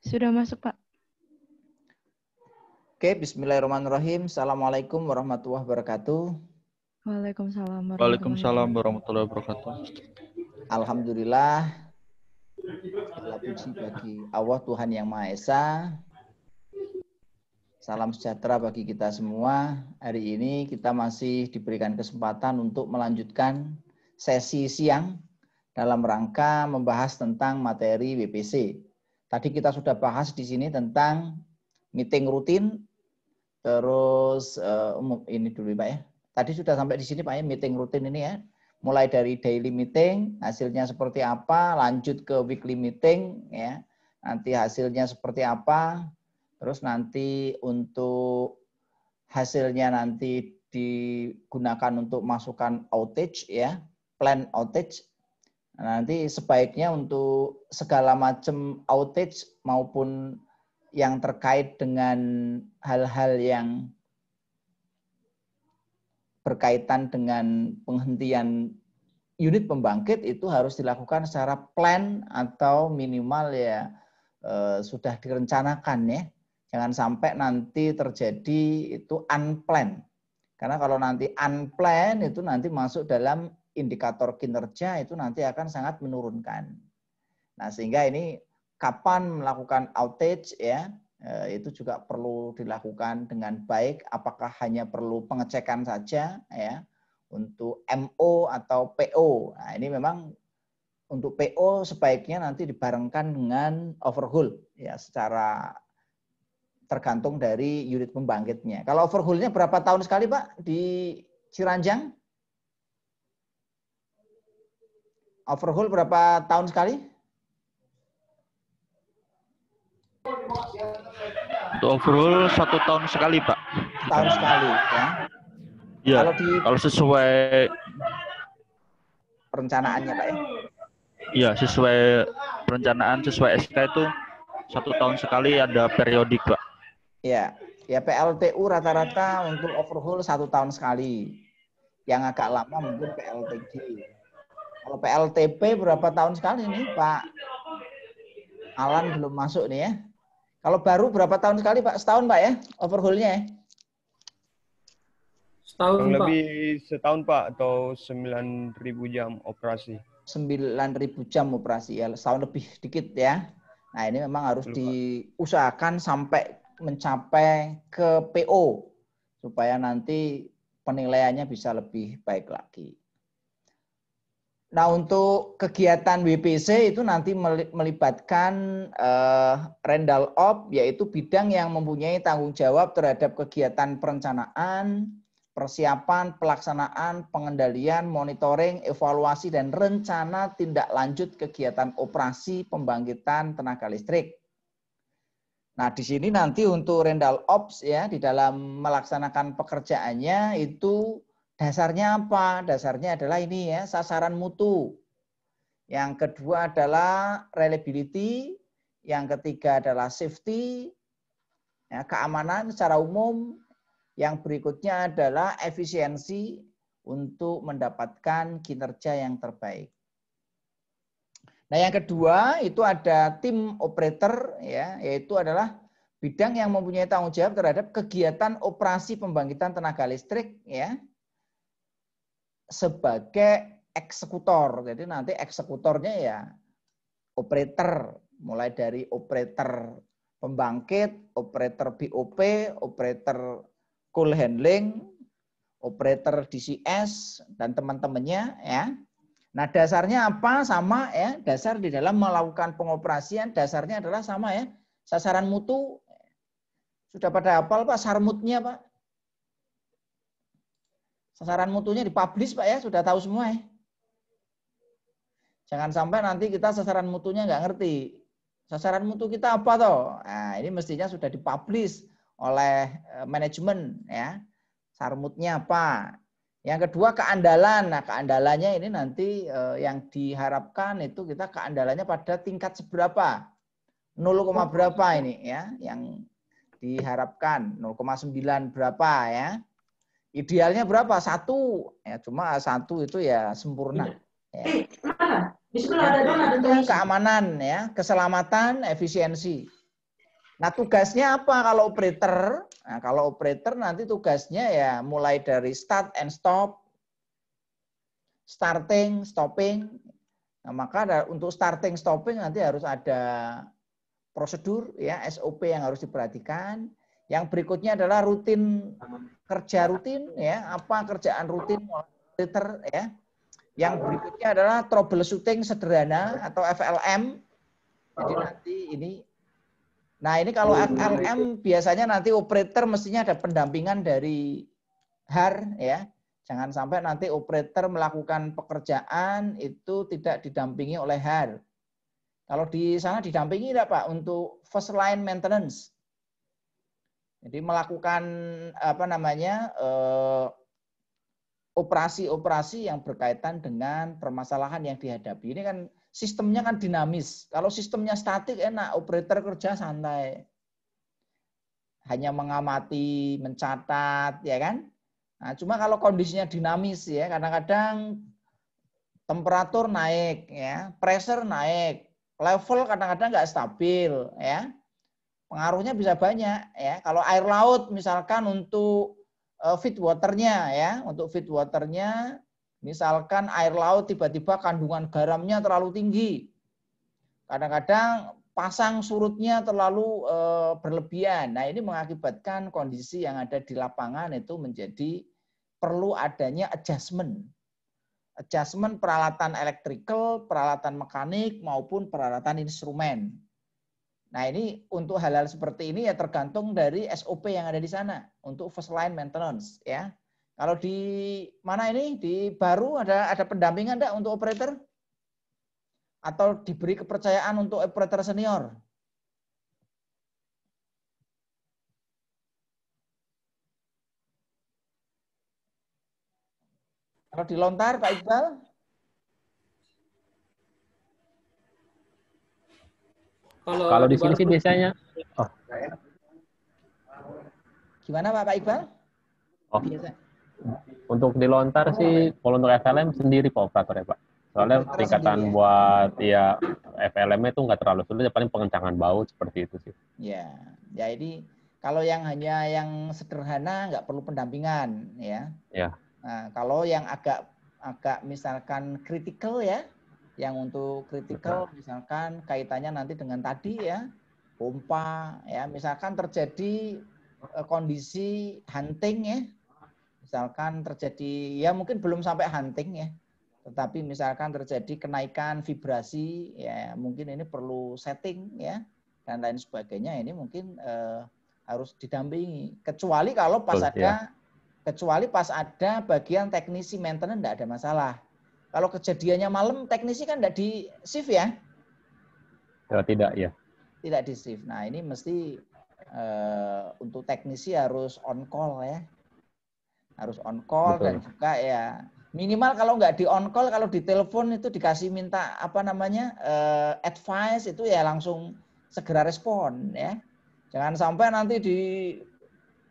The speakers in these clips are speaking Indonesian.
Sudah masuk, Pak. Oke, bismillahirrahmanirrahim. Assalamualaikum warahmatullahi wabarakatuh. Waalaikumsalam Waalaikumsalam warahmatullahi warahmatullahi wabarakatuh. Alhamdulillah, segala puji bagi Allah Tuhan Yang Maha Esa. Salam sejahtera bagi kita semua. Hari ini kita masih diberikan kesempatan untuk melanjutkan sesi siang dalam rangka membahas tentang materi WPC. Tadi kita sudah bahas di sini tentang meeting rutin, terus ini dulu Pak ya. Tadi sudah sampai di sini Pak ya, meeting rutin ini ya. Mulai dari daily meeting, hasilnya seperti apa, lanjut ke weekly meeting ya. Nanti hasilnya seperti apa. Terus nanti untuk hasilnya nanti digunakan untuk masukan outage ya, plan outage. Nah, nanti sebaiknya untuk segala macam outage maupun yang terkait dengan hal-hal yang berkaitan dengan penghentian unit pembangkit itu harus dilakukan secara plan atau minimal ya sudah direncanakan ya. Jangan sampai nanti terjadi itu unplanned. Karena kalau nanti unplanned itu nanti masuk dalam indikator kinerja itu nanti akan sangat menurunkan. Nah, sehingga ini kapan melakukan outage ya, itu juga perlu dilakukan dengan baik. Apakah hanya perlu pengecekan saja ya untuk MO atau PO. Nah, ini memang untuk PO sebaiknya nanti dibarengkan dengan overhaul ya, secara tergantung dari unit pembangkitnya. Kalau overhaulnya berapa tahun sekali Pak di Ciranjang? Overhaul berapa tahun sekali? Untuk overhaul 1 tahun sekali, Pak. Tahun sekali ya. Iya. Kalau sesuai perencanaannya Pak ya. Iya, sesuai perencanaan, sesuai SK itu 1 tahun sekali ada periodik, Pak. Ya, ya PLTU rata-rata untuk overhaul 1 tahun sekali. Yang agak lama mungkin PLTG. Kalau PLTP berapa tahun sekali nih Pak? Alan belum masuk nih ya. Kalau baru berapa tahun sekali Pak? Setahun Pak ya overhaulnya ya? Setahun Pak. Lebih setahun Pak atau 9.000 jam operasi. 9.000 jam operasi ya, setahun lebih dikit ya. Nah ini memang harus diusahakan sampai mencapai ke PO supaya nanti penilaiannya bisa lebih baik lagi. Nah untuk kegiatan WPC itu nanti melibatkan Rendal Op, yaitu bidang yang mempunyai tanggung jawab terhadap kegiatan perencanaan, persiapan, pelaksanaan, pengendalian, monitoring, evaluasi, dan rencana tindak lanjut kegiatan operasi pembangkitan tenaga listrik. Nah, di sini nanti untuk Rendal Ops ya, di dalam melaksanakan pekerjaannya itu dasarnya apa? Dasarnya adalah ini ya, sasaran mutu. Yang kedua adalah reliability, yang ketiga adalah safety, ya, keamanan secara umum. Yang berikutnya adalah efisiensi untuk mendapatkan kinerja yang terbaik. Nah, yang kedua itu ada tim operator ya, yaitu adalah bidang yang mempunyai tanggung jawab terhadap kegiatan operasi pembangkitan tenaga listrik ya sebagai eksekutor. Jadi nanti eksekutornya ya operator, mulai dari operator pembangkit, operator BOP, operator cool handling, operator DCS dan teman-temannya ya. Nah, dasarnya apa? Sama ya, dasar di dalam melakukan pengoperasian dasarnya adalah sama ya. Sasaran mutu sudah pada hafal Pak sarmutnya Pak? Sasaran mutunya dipublish Pak ya, sudah tahu semua ya. Jangan sampai nanti kita sasaran mutunya nggak ngerti. Sasaran mutu kita apa toh? Nah, ini mestinya sudah dipublish oleh manajemen ya. Sarmutnya apa? Yang kedua keandalan. Nah, keandalannya ini nanti yang diharapkan itu kita keandalannya pada tingkat seberapa? 0, berapa ini ya yang diharapkan? 0,9 berapa ya? Idealnya berapa? 1. Ya, cuma 1 itu ya sempurna. Ya. Keamanan ya, keselamatan, efisiensi. Nah, tugasnya apa kalau operator? Nah, kalau operator nanti tugasnya ya mulai dari start and stop, starting, stopping. Nah, maka untuk starting, stopping nanti harus ada prosedur ya, SOP yang harus diperhatikan. Yang berikutnya adalah kerja rutin ya, apa kerjaan rutin operator ya. Yang berikutnya adalah troubleshooting sederhana atau FLM. Jadi nanti ini, nah ini kalau FLM biasanya nanti operator mestinya ada pendampingan dari HAR ya. Jangan sampai nanti operator melakukan pekerjaan itu tidak didampingi oleh HAR. Kalau di sana didampingi tidak Pak untuk first line maintenance. Jadi melakukan apa namanya operasi-operasi yang berkaitan dengan permasalahan yang dihadapi. Ini kan sistemnya kan dinamis. Kalau sistemnya statik enak, operator kerja santai. Hanya mengamati, mencatat, ya kan? Nah, cuma kalau kondisinya dinamis ya, kadang-kadang temperatur naik, ya, pressure naik, level kadang-kadang nggak stabil, ya. Pengaruhnya bisa banyak, ya. Kalau air laut misalkan untuk feed waternya, ya, untuk feed waternya, misalkan air laut tiba-tiba kandungan garamnya terlalu tinggi, kadang-kadang pasang surutnya terlalu berlebihan. Nah, ini mengakibatkan kondisi yang ada di lapangan itu menjadi perlu adanya adjustment. Adjustment peralatan elektrikal, peralatan mekanik, maupun peralatan instrumen. Nah, ini untuk hal-hal seperti ini ya tergantung dari SOP yang ada di sana untuk first line maintenance ya. Kalau di mana ini di baru ada pendampingan enggak untuk operator? Atau diberi kepercayaan untuk operator senior? Kalau di Lontar, Pak Iqbal? Kalau di sini sih biasanya, Gimana Pak Iqbal? oh, Biasa. untuk di Lontar sih, kalau untuk FLM sendiri Pak operator ya Pak. Soalnya Operator tingkatan sendiri, ya? buat ya FLM-nya itu nggak terlalu sulit, paling pengencangan baut seperti itu sih. Ya, ya ini kalau yang hanya yang sederhana nggak perlu pendampingan ya. Ya. Nah, kalau yang agak misalkan kritikal ya, yang untuk kritikal misalkan kaitannya nanti dengan tadi ya, pompa ya, misalkan terjadi kondisi hunting ya, misalkan terjadi ya mungkin belum sampai hunting ya, tetapi misalkan terjadi kenaikan vibrasi ya, mungkin ini perlu setting ya dan lain sebagainya, ini mungkin harus didampingi. Kecuali kalau pas ada bagian teknisi maintenance enggak ada masalah. Kalau kejadiannya malam, teknisi kan enggak di shift ya? Tidak, ya. Tidak di shift. Nah, ini mesti untuk teknisi harus on call ya. Harus on call. Betul. Dan juga ya minimal kalau nggak di on call, kalau di telepon itu dikasih minta apa namanya advice itu ya langsung segera respon ya. Jangan sampai nanti di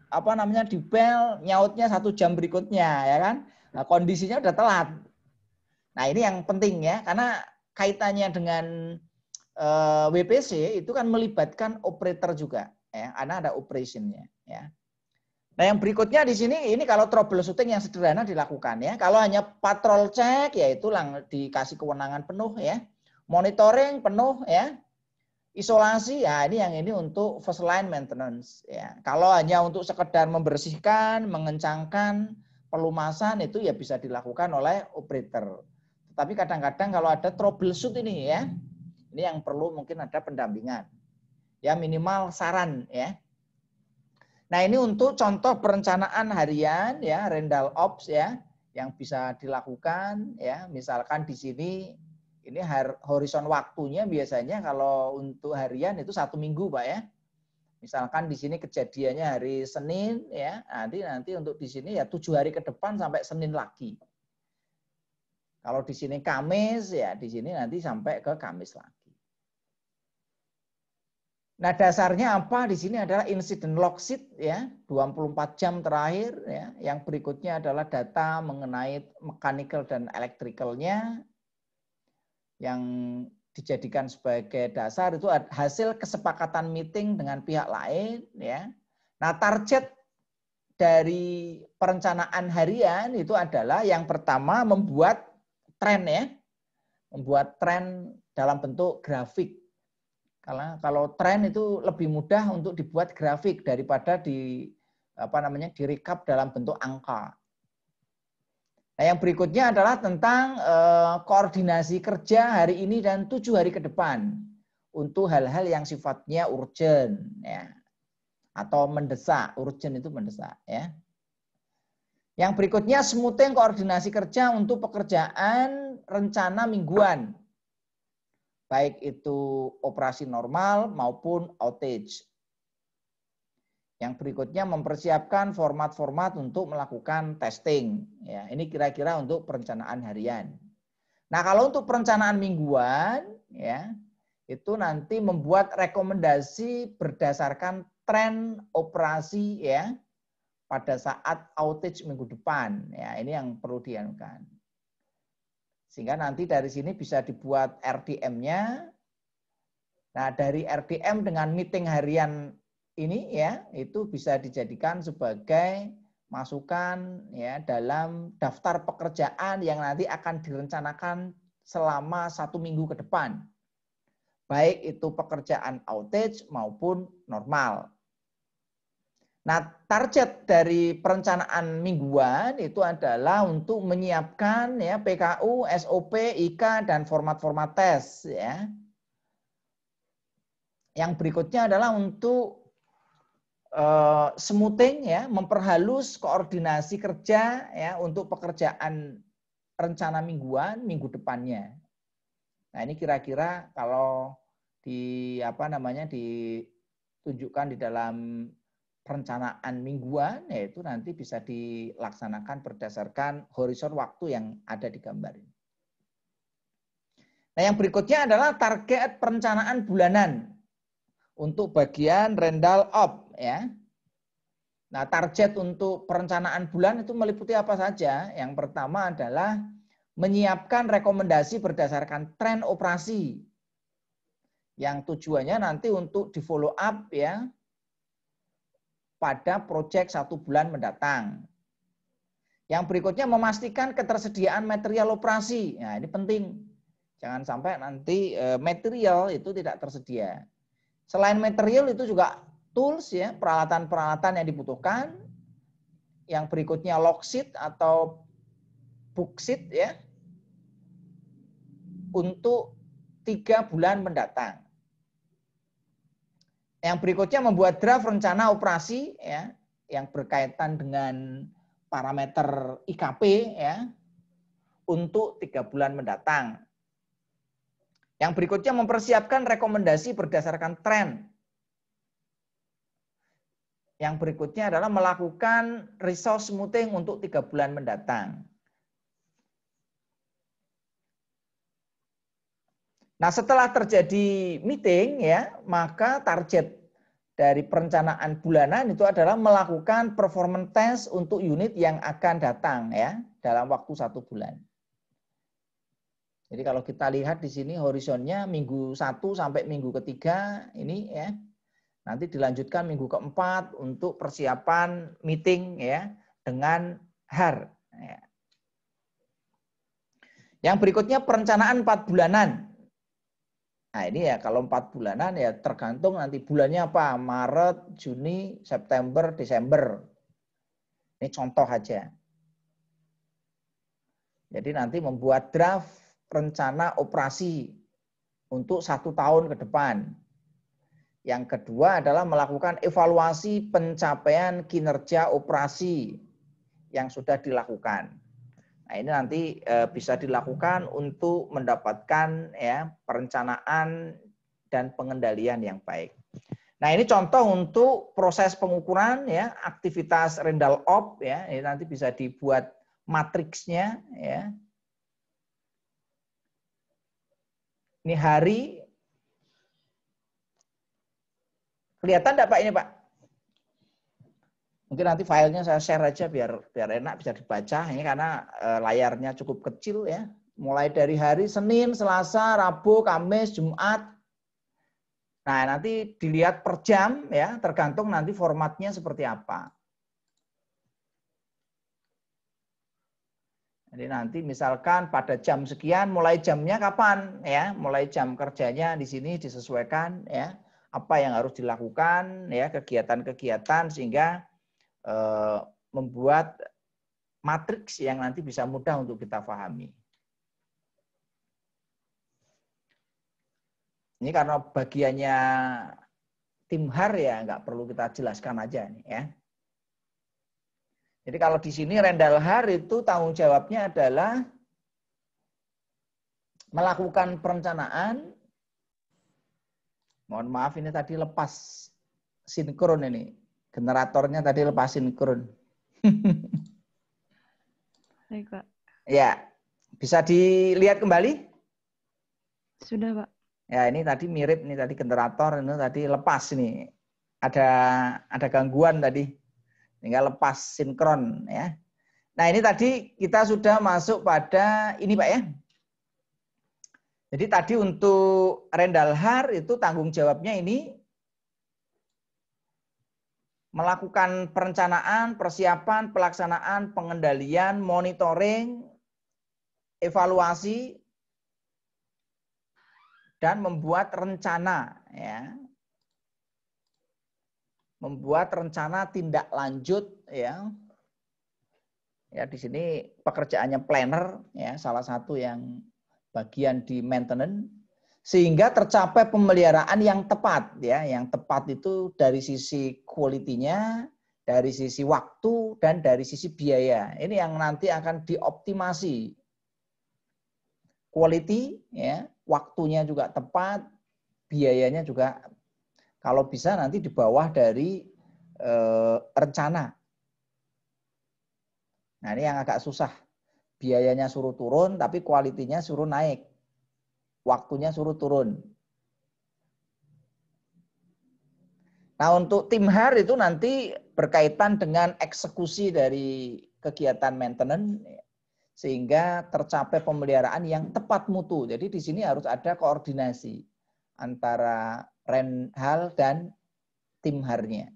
apa namanya di bel nyautnya 1 jam berikutnya ya kan. Nah, kondisinya udah telat. Nah, ini yang penting ya, karena kaitannya dengan WPC itu kan melibatkan operator juga ya, karena ada operationnya ya. Nah, yang berikutnya di sini ini kalau troubleshooting yang sederhana dilakukan ya. Kalau hanya patrol cek ya itu dikasih kewenangan penuh ya. Monitoring penuh ya. Isolasi ya ini untuk first line maintenance ya. Kalau hanya untuk sekedar membersihkan, mengencangkan, pelumasan itu ya bisa dilakukan oleh operator. Tetapi kadang-kadang kalau ada troubleshoot ini ya, ini yang perlu mungkin ada pendampingan. Ya minimal saran ya. Nah, ini untuk contoh perencanaan harian ya, Rendal Ops ya, yang bisa dilakukan ya. Misalkan di sini ini horizon waktunya biasanya kalau untuk harian itu 1 minggu, Pak ya. Misalkan di sini kejadiannya hari Senin ya, nanti untuk di sini ya 7 hari ke depan sampai Senin lagi. Kalau di sini Kamis ya, di sini nanti sampai ke Kamis lagi. Nah, dasarnya apa? Di sini adalah incident log sheet ya, 24 jam terakhir ya. Yang berikutnya adalah data mengenai mechanical dan electricalnya. Yang dijadikan sebagai dasar itu hasil kesepakatan meeting dengan pihak lain, ya. Nah, target dari perencanaan harian itu adalah yang pertama membuat tren, ya. Membuat tren dalam bentuk grafik. Karena kalau tren itu lebih mudah untuk dibuat grafik daripada direkap dalam bentuk angka. Nah, yang berikutnya adalah tentang koordinasi kerja hari ini dan 7 hari ke depan untuk hal-hal yang sifatnya urgent, ya, atau mendesak. Urgent itu mendesak, ya. Yang berikutnya smoothing koordinasi kerja untuk pekerjaan rencana mingguan, baik itu operasi normal maupun outage. Yang berikutnya mempersiapkan format-format untuk melakukan testing. Ya, ini kira-kira untuk perencanaan harian. Nah, kalau untuk perencanaan mingguan, ya, itu nanti membuat rekomendasi berdasarkan tren operasi, ya, pada saat outage minggu depan. Ya, ini yang perlu dianukan. Sehingga nanti dari sini bisa dibuat RDM-nya. Nah, dari RDM dengan meeting harian ini, ya, itu bisa dijadikan sebagai masukan, ya, dalam daftar pekerjaan yang nanti akan direncanakan selama 1 minggu ke depan. Baik itu pekerjaan outage maupun normal. Nah, target dari perencanaan mingguan itu adalah untuk menyiapkan, ya, PKU, SOP, IK, dan format-format tes, ya. Yang berikutnya adalah untuk smoothing, ya, memperhalus koordinasi kerja, ya, untuk pekerjaan rencana mingguan minggu depannya. Nah, ini kira-kira kalau ditunjukkan di dalam perencanaan mingguan, yaitu nanti bisa dilaksanakan berdasarkan horizon waktu yang ada di gambar ini. Nah, yang berikutnya adalah target perencanaan bulanan untuk bagian Rendal Op, ya. Nah, target untuk perencanaan bulan itu meliputi apa saja? Yang pertama adalah menyiapkan rekomendasi berdasarkan tren operasi yang tujuannya nanti untuk di follow up, ya, pada proyek 1 bulan mendatang. Yang berikutnya memastikan ketersediaan material operasi. Nah, ini penting. Jangan sampai nanti material itu tidak tersedia. Selain material itu juga tools, ya, peralatan-peralatan yang dibutuhkan. Yang berikutnya log sheet atau book sheet, ya, untuk 3 bulan mendatang. Yang berikutnya membuat draft rencana operasi, ya, yang berkaitan dengan parameter IKP, ya, untuk 3 bulan mendatang. Yang berikutnya mempersiapkan rekomendasi berdasarkan tren. Yang berikutnya adalah melakukan resource smoothing untuk 3 bulan mendatang. Nah, setelah terjadi meeting, ya, maka target dari perencanaan bulanan itu adalah melakukan performance test untuk unit yang akan datang, ya, dalam waktu 1 bulan. Jadi kalau kita lihat di sini horizonnya minggu 1 sampai minggu ketiga ini, ya. Nanti dilanjutkan minggu keempat untuk persiapan meeting, ya, dengan HAR. Ya. Yang berikutnya perencanaan 4 bulanan. Nah, ini, ya, kalau 4 bulanan, ya, tergantung nanti bulannya apa, Maret, Juni, September, Desember. Ini contoh aja. Jadi nanti membuat draft rencana operasi untuk 1 tahun ke depan. Yang kedua adalah melakukan evaluasi pencapaian kinerja operasi yang sudah dilakukan. Nah, ini nanti bisa dilakukan untuk mendapatkan, ya, perencanaan dan pengendalian yang baik. Nah, ini contoh untuk proses pengukuran, ya, aktivitas Rendal Op, ya. Ini nanti bisa dibuat matriksnya, ya. Ini hari. Kelihatan enggak, Pak, ini, Pak? Mungkin nanti filenya saya share aja biar enak bisa dibaca. Ini karena layarnya cukup kecil, ya. mulai dari hari Senin, Selasa, Rabu, Kamis, Jumat. Nah, nanti dilihat per jam ya, tergantung nanti formatnya seperti apa. Jadi nanti misalkan pada jam sekian, mulai jamnya kapan ya, mulai jam kerjanya di sini disesuaikan ya, apa yang harus dilakukan ya, kegiatan-kegiatan sehingga membuat matriks yang nanti bisa mudah untuk kita pahami. Ini karena bagiannya tim HAR ya, nggak perlu kita jelaskan aja nih ya. Jadi kalau di sini Rendal HAR itu tanggung jawabnya adalah melakukan perencanaan. Mohon maaf ini tadi lepas sinkron ini. Generatornya tadi lepas sinkron. Baik, Pak. Ya, bisa dilihat kembali? Sudah, Pak. Ya, ini tadi mirip nih tadi generator ini tadi lepas ini. Ada gangguan tadi. Tinggal lepas sinkron ya. Nah, ini tadi kita sudah masuk pada ini Pak ya. Jadi tadi untuk Rendal HAR itu tanggung jawabnya ini melakukan perencanaan, persiapan, pelaksanaan, pengendalian, monitoring, evaluasi, dan membuat rencana ya. Membuat rencana tindak lanjut ya. Ya di sini pekerjaannya planner ya, salah satu yang bagian di maintenance sehingga tercapai pemeliharaan yang tepat ya. Yang tepat itu dari sisi quality-nya, dari sisi waktu dan dari sisi biaya. Ini yang nanti akan dioptimasi. Quality ya, waktunya juga tepat, biayanya juga kalau bisa nanti di bawah dari rencana. Nah ini yang agak susah. Biayanya suruh turun, tapi kualitinya suruh naik. Waktunya suruh turun. Nah untuk tim HAR itu nanti berkaitan dengan eksekusi dari kegiatan maintenance, sehingga tercapai pemeliharaan yang tepat mutu. Jadi di sini harus ada koordinasi antara Renhal dan tim HAR-nya.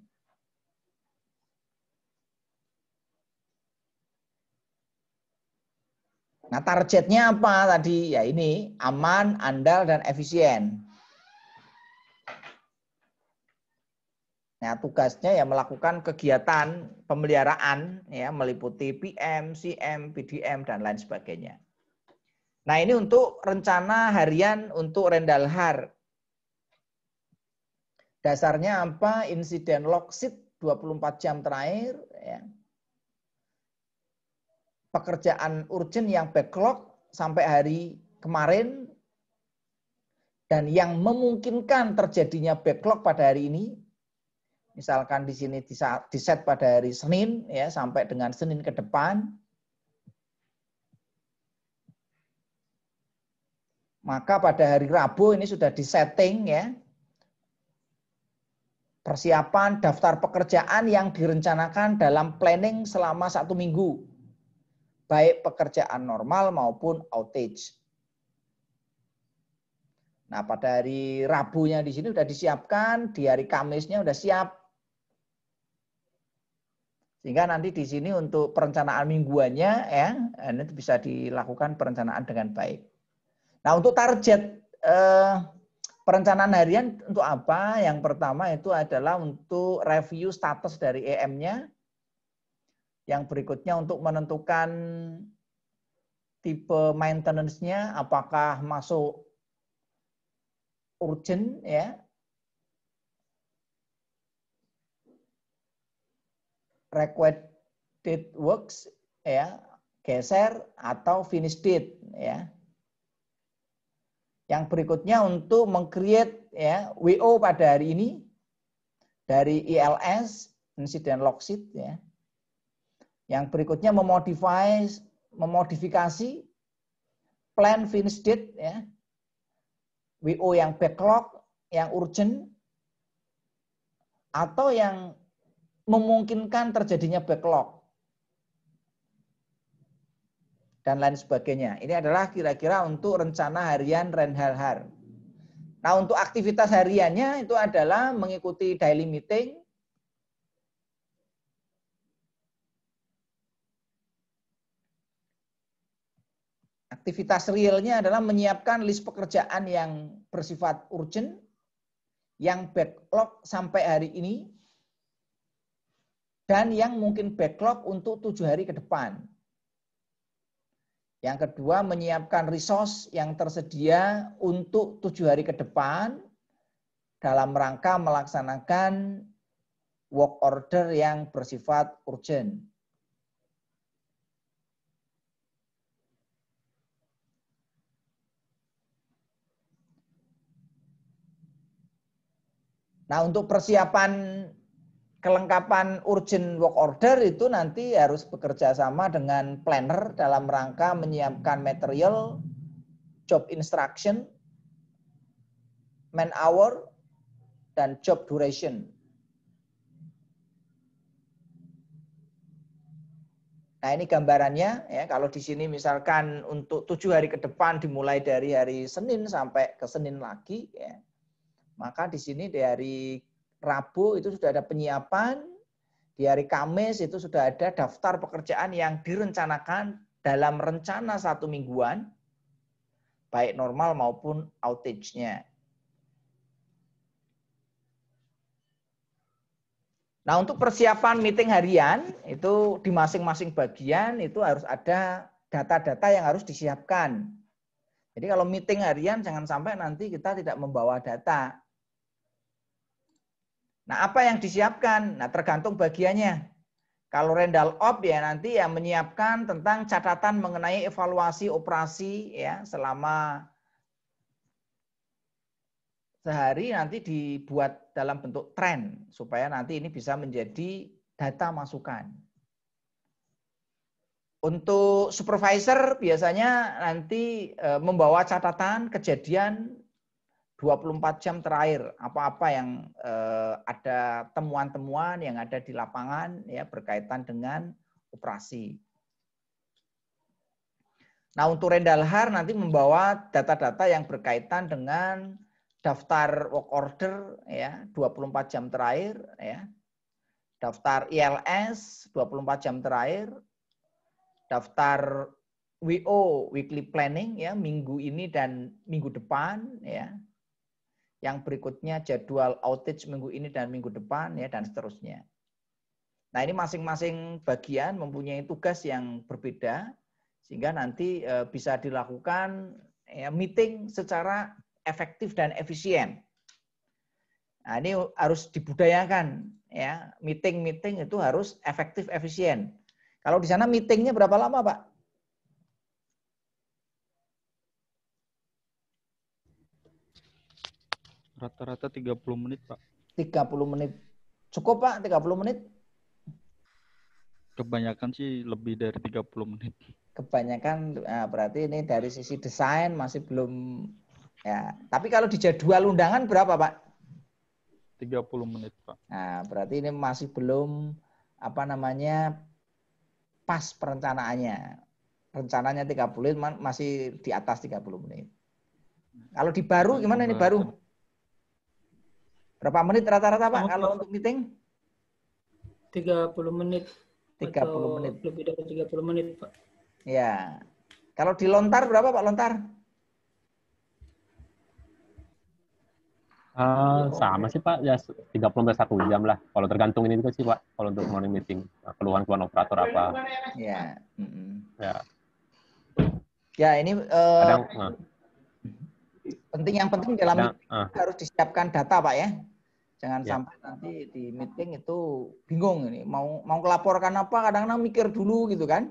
Nah, targetnya apa tadi? Ya ini, aman, andal, dan efisien. Nah, tugasnya ya melakukan kegiatan pemeliharaan, ya meliputi PM, CM, PDM, dan lain sebagainya. Nah, ini untuk rencana harian untuk Rendal HAR. Dasarnya apa? Insiden log sheet 24 jam terakhir, ya. Pekerjaan urgent yang backlog sampai hari kemarin dan yang memungkinkan terjadinya backlog pada hari ini. Misalkan di sini diset pada hari Senin ya sampai dengan Senin ke depan. Maka pada hari Rabu ini sudah disetting ya. Persiapan daftar pekerjaan yang direncanakan dalam planning selama 1 minggu. Baik pekerjaan normal maupun outage. Nah, pada hari Rabunya di sini sudah disiapkan, di hari Kamisnya sudah siap. Sehingga nanti di sini untuk perencanaan mingguannya ya, ini bisa dilakukan perencanaan dengan baik. Nah, untuk target perencanaan harian untuk apa? Yang pertama itu adalah untuk review status dari EM-nya. Yang berikutnya untuk menentukan tipe maintenance-nya, apakah masuk urgent ya, required works ya, geser atau finish date ya. Yang berikutnya untuk meng-create ya WO pada hari ini dari ILS insiden log sheet ya. Yang berikutnya memodifikasi plan finish date ya. WO yang backlog, yang urgent atau yang memungkinkan terjadinya backlog. dan lain sebagainya. Ini adalah kira-kira untuk rencana harian Renhalhar. Nah, untuk aktivitas hariannya itu adalah mengikuti daily meeting, aktivitas realnya adalah menyiapkan list pekerjaan yang bersifat urgent, yang backlog sampai hari ini, dan yang mungkin backlog untuk 7 hari ke depan. Yang kedua, menyiapkan resource yang tersedia untuk 7 hari ke depan dalam rangka melaksanakan work order yang bersifat urgent. Nah, untuk persiapan kelengkapan urgent work order itu nanti harus bekerja sama dengan planner dalam rangka menyiapkan material, job instruction, man hour, dan job duration. Nah, ini gambarannya ya. Kalau di sini misalkan untuk 7 hari ke depan dimulai dari hari Senin sampai ke Senin lagi ya. Maka di sini di hari Rabu itu sudah ada penyiapan, di hari Kamis itu sudah ada daftar pekerjaan yang direncanakan dalam rencana 1 mingguan, baik normal maupun outage-nya. Nah, untuk persiapan meeting harian, itu di masing-masing bagian itu harus ada data-data yang harus disiapkan. Jadi kalau meeting harian jangan sampai nanti kita tidak membawa data. Nah, apa yang disiapkan? Nah, tergantung bagiannya. Kalau Rendal Op ya nanti yang menyiapkan tentang catatan mengenai evaluasi operasi ya selama sehari nanti dibuat dalam bentuk tren supaya nanti ini bisa menjadi data masukan. Untuk supervisor biasanya nanti membawa catatan kejadian 24 jam terakhir, apa-apa yang ada temuan-temuan yang ada di lapangan ya berkaitan dengan operasi. Nah, untuk Rendalhar nanti membawa data-data yang berkaitan dengan daftar work order ya 24 jam terakhir ya. Daftar ILS 24 jam terakhir. Daftar WO weekly planning ya minggu ini dan minggu depan ya. Yang berikutnya jadwal outage minggu ini dan minggu depan ya dan seterusnya. Nah, ini masing-masing bagian mempunyai tugas yang berbeda sehingga nanti bisa dilakukan ya, meeting secara efektif dan efisien. Nah, ini harus dibudayakan ya. Meeting itu harus efektif efisien. Kalau di sana meetingnya berapa lama, Pak? Rata-rata 30 menit, Pak. 30 menit. Cukup, Pak, 30 menit? Kebanyakan sih lebih dari 30 menit. Kebanyakan, nah berarti ini dari sisi desain masih belum, ya. Tapi kalau di jadwal undangan berapa, Pak? 30 menit, Pak. Nah, berarti ini masih belum, pas perencanaannya. Rencananya 30 menit, masih di atas 30 menit. Kalau di baru, gimana ini baru? Berapa menit rata-rata, Pak, kalau untuk meeting? 30 menit. 30 menit. Lebih dari 30 menit, Pak. Ya. Kalau di lontar berapa, Pak, lontar? Sama sih, Pak. Ya 30-1 jam lah. Kalau tergantung ini juga sih, Pak. Kalau untuk morning meeting. Keluhan-keluhan operator apa. Ya. Ya. Ya, ini Kadang, yang penting dalam meeting harus disiapkan data, Pak ya. Jangan Ya. sampai nanti di meeting itu bingung ini mau melaporkan apa, kadang-kadang mikir dulu gitu kan.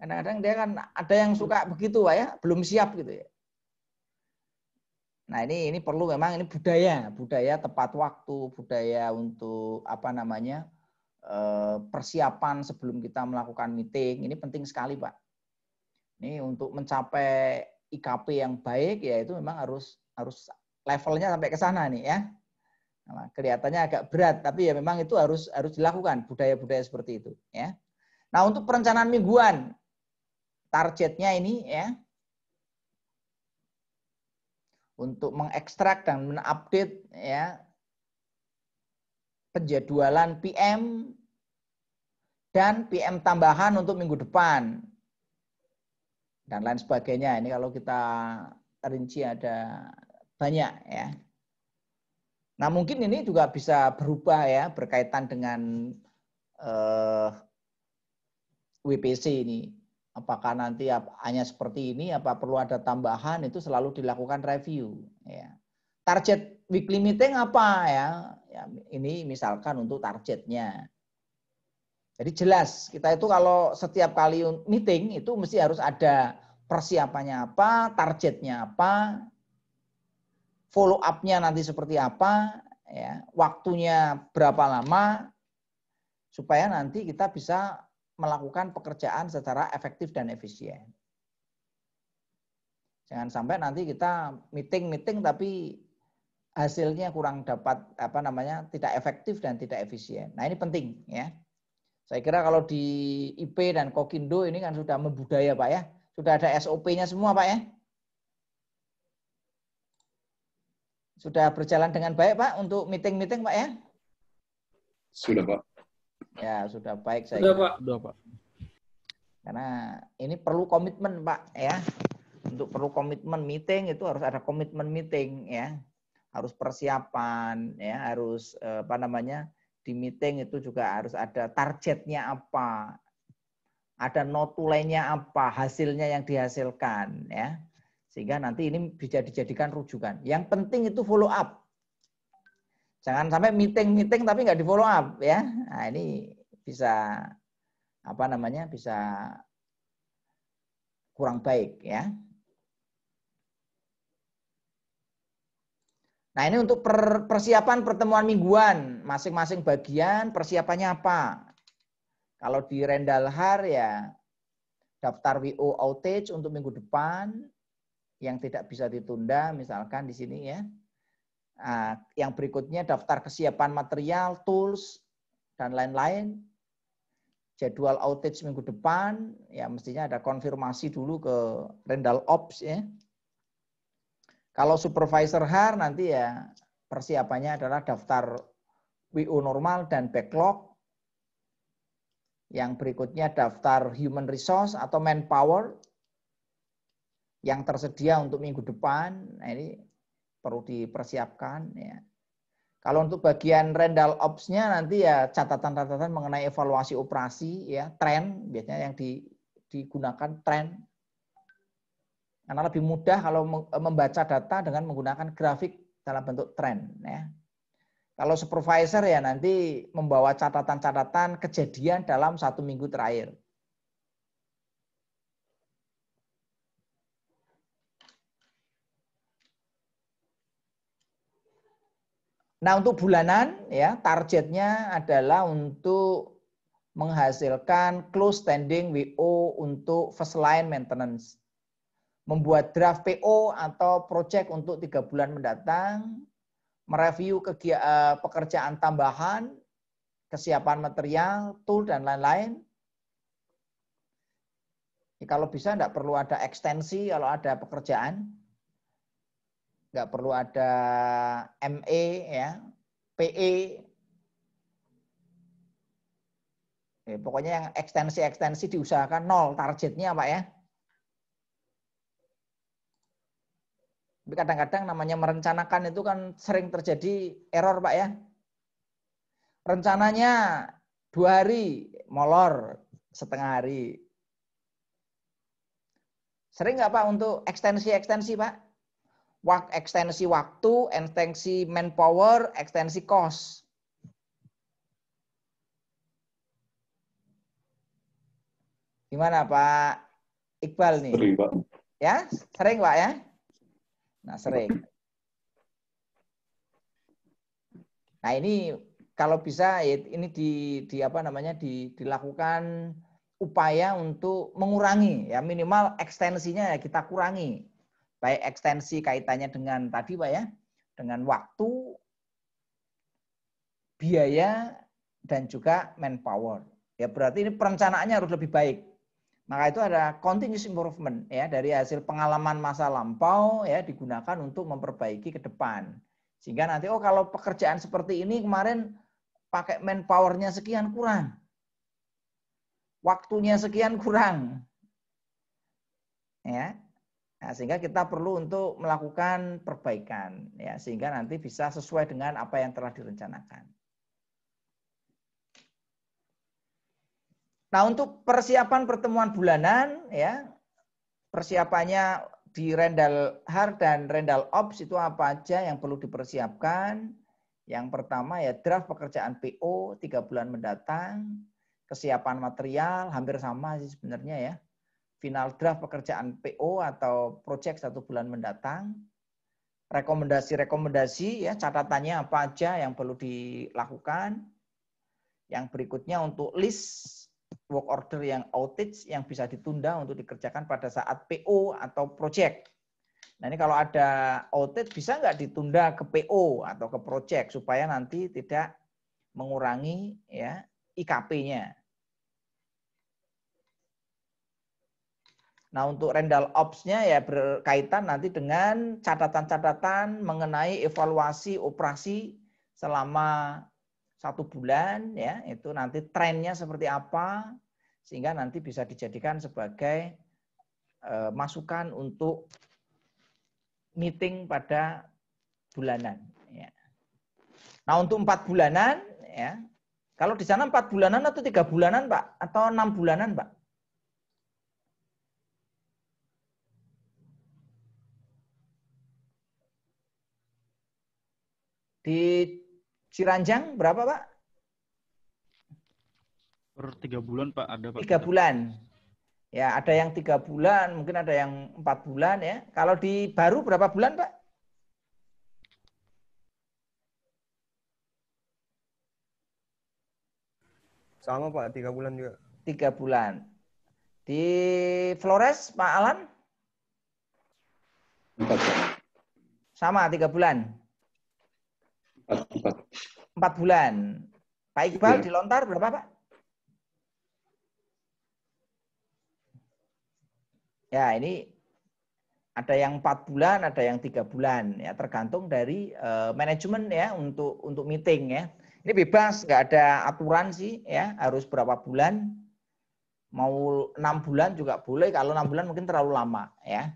Kadang-kadang dia kan ada yang suka begitu, Pak ya, belum siap gitu ya. Nah, ini perlu memang ini budaya tepat waktu, budaya untuk persiapan sebelum kita melakukan meeting. Ini penting sekali, Pak. Ini untuk mencapai IKP yang baik ya itu memang harus levelnya sampai ke sana nih ya. Nah, kelihatannya agak berat tapi ya memang itu harus dilakukan budaya-budaya seperti itu ya. Nah, untuk perencanaan mingguan targetnya ini ya, untuk mengekstrak dan mengupdate ya penjadwalan PM dan PM tambahan untuk minggu depan dan lain sebagainya. Ini kalau kita rinci ada banyak ya. Nah mungkin ini juga bisa berubah ya berkaitan dengan WPC ini. Apakah nanti hanya seperti ini, apa perlu ada tambahan, itu selalu dilakukan review. Ya. Target weekly meeting apa ya? Ya ini misalkan untuk targetnya. Jadi jelas, kita itu kalau setiap kali meeting itu mesti harus ada persiapannya apa, targetnya apa, follow up-nya nanti seperti apa, ya, waktunya berapa lama, supaya nanti kita bisa melakukan pekerjaan secara efektif dan efisien. Jangan sampai nanti kita meeting tapi hasilnya kurang dapat tidak efektif dan tidak efisien. Nah ini penting ya. Saya kira kalau di IP dan Kokindo ini kan sudah membudaya Pak ya, sudah ada SOP-nya semua Pak ya. Sudah berjalan dengan baik Pak untuk meeting Pak ya? Sudah Pak. Ya sudah baik saya. Sudah kira. Pak. Sudah, Pak. Karena ini perlu komitmen Pak ya. Untuk perlu komitmen meeting itu harus ada komitmen meeting ya. Harus persiapan ya, harus di meeting itu juga harus ada targetnya apa. Ada notulenya apa, hasilnya yang dihasilkan ya. Sehingga nanti ini bisa dijadikan rujukan. Yang penting itu follow up. Jangan sampai meeting tapi nggak di follow up ya. Nah, ini bisa bisa kurang baik ya. Nah, ini untuk persiapan pertemuan mingguan, masing-masing bagian persiapannya apa? Kalau di Rendalhar ya daftar WO outage untuk minggu depan yang tidak bisa ditunda, misalkan di sini ya. Nah, yang berikutnya daftar kesiapan material, tools, dan lain-lain. Jadwal outage minggu depan, ya mestinya ada konfirmasi dulu ke Rendal Ops ya. Kalau supervisor HAR nanti ya persiapannya adalah daftar WO normal dan backlog. Yang berikutnya daftar human resource atau manpower yang tersedia untuk minggu depan. Nah, ini perlu dipersiapkan ya. Kalau untuk bagian Rendal Ops-nya nanti ya catatan-catatan mengenai evaluasi operasi ya, tren biasanya yang digunakan tren. Karena lebih mudah kalau membaca data dengan menggunakan grafik dalam bentuk tren ya. Kalau supervisor ya nanti membawa catatan-catatan kejadian dalam 1 minggu terakhir. Nah, untuk bulanan ya targetnya adalah untuk menghasilkan close standing WO untuk first line maintenance. Membuat draft PO atau project untuk 3 bulan mendatang, mereview pekerjaan tambahan, kesiapan material, tool, dan lain-lain. Kalau bisa tidak perlu ada ekstensi kalau ada pekerjaan. Nggak perlu ada ME, ya, PE. Pokoknya yang ekstensi diusahakan 0 targetnya Pak ya. Tapi kadang-kadang namanya merencanakan itu kan sering terjadi error Pak ya. Rencananya 2 hari, molor setengah hari. Sering nggak Pak untuk ekstensi Pak? Ekstensi waktu, ekstensi manpower, ekstensi cost. Gimana Pak Iqbal nih? Sering Pak. Ya, sering Pak ya? Nah, sering. Nah, ini kalau bisa ini dilakukan upaya untuk mengurangi ya, minimal ekstensinya ya kita kurangi. Baik ekstensi kaitannya dengan tadi Pak ya, dengan waktu, biaya dan juga manpower. Ya berarti ini perencanaannya harus lebih baik. Maka itu ada continuous improvement ya, dari hasil pengalaman masa lampau ya, digunakan untuk memperbaiki ke depan. Sehingga nanti kalau pekerjaan seperti ini kemarin pakai manpower-nya sekian kurang. Waktunya sekian kurang. Ya. Nah, sehingga kita perlu untuk melakukan perbaikan ya, sehingga nanti bisa sesuai dengan apa yang telah direncanakan. Nah, untuk persiapan pertemuan bulanan ya, persiapannya di Rendal Har dan Rendal Ops itu apa aja yang perlu dipersiapkan? Yang pertama ya draft pekerjaan PO 3 bulan mendatang, kesiapan material hampir sama sih sebenarnya ya. Final draft pekerjaan PO atau project 1 bulan mendatang. Rekomendasi-rekomendasi ya, catatannya apa aja yang perlu dilakukan. Yang berikutnya untuk list work order yang outage yang bisa ditunda untuk dikerjakan pada saat PO atau project. Nah ini kalau ada outage bisa nggak ditunda ke PO atau ke project supaya nanti tidak mengurangi ya IKP-nya. Nah untuk Rendal Ops-nya ya berkaitan nanti dengan catatan-catatan mengenai evaluasi operasi selama 1 bulan ya, itu nanti trennya seperti apa sehingga nanti bisa dijadikan sebagai masukan untuk meeting pada bulanan ya. Nah untuk 4 bulanan ya, kalau di sana 4 bulanan atau 3 bulanan Pak atau 6 bulanan Pak? Di Ciranjang berapa Pak? Per 3 bulan Pak ada Pak. 3 bulan. Ya ada yang 3 bulan, mungkin ada yang 4 bulan ya. Kalau di Baru berapa bulan Pak? Sama Pak, 3 bulan juga. 3 bulan. Di Flores Pak Alan? 4, Pak. Sama 3 bulan. 4. 4 bulan. Pak Iqbal Ya. di Lontar berapa Pak? Ya ini ada yang 4 bulan, ada yang 3 bulan ya, tergantung dari manajemen ya untuk meeting ya. Ini bebas, nggak ada aturan sih ya, harus berapa bulan. Mau 6 bulan juga boleh, kalau 6 bulan mungkin terlalu lama ya.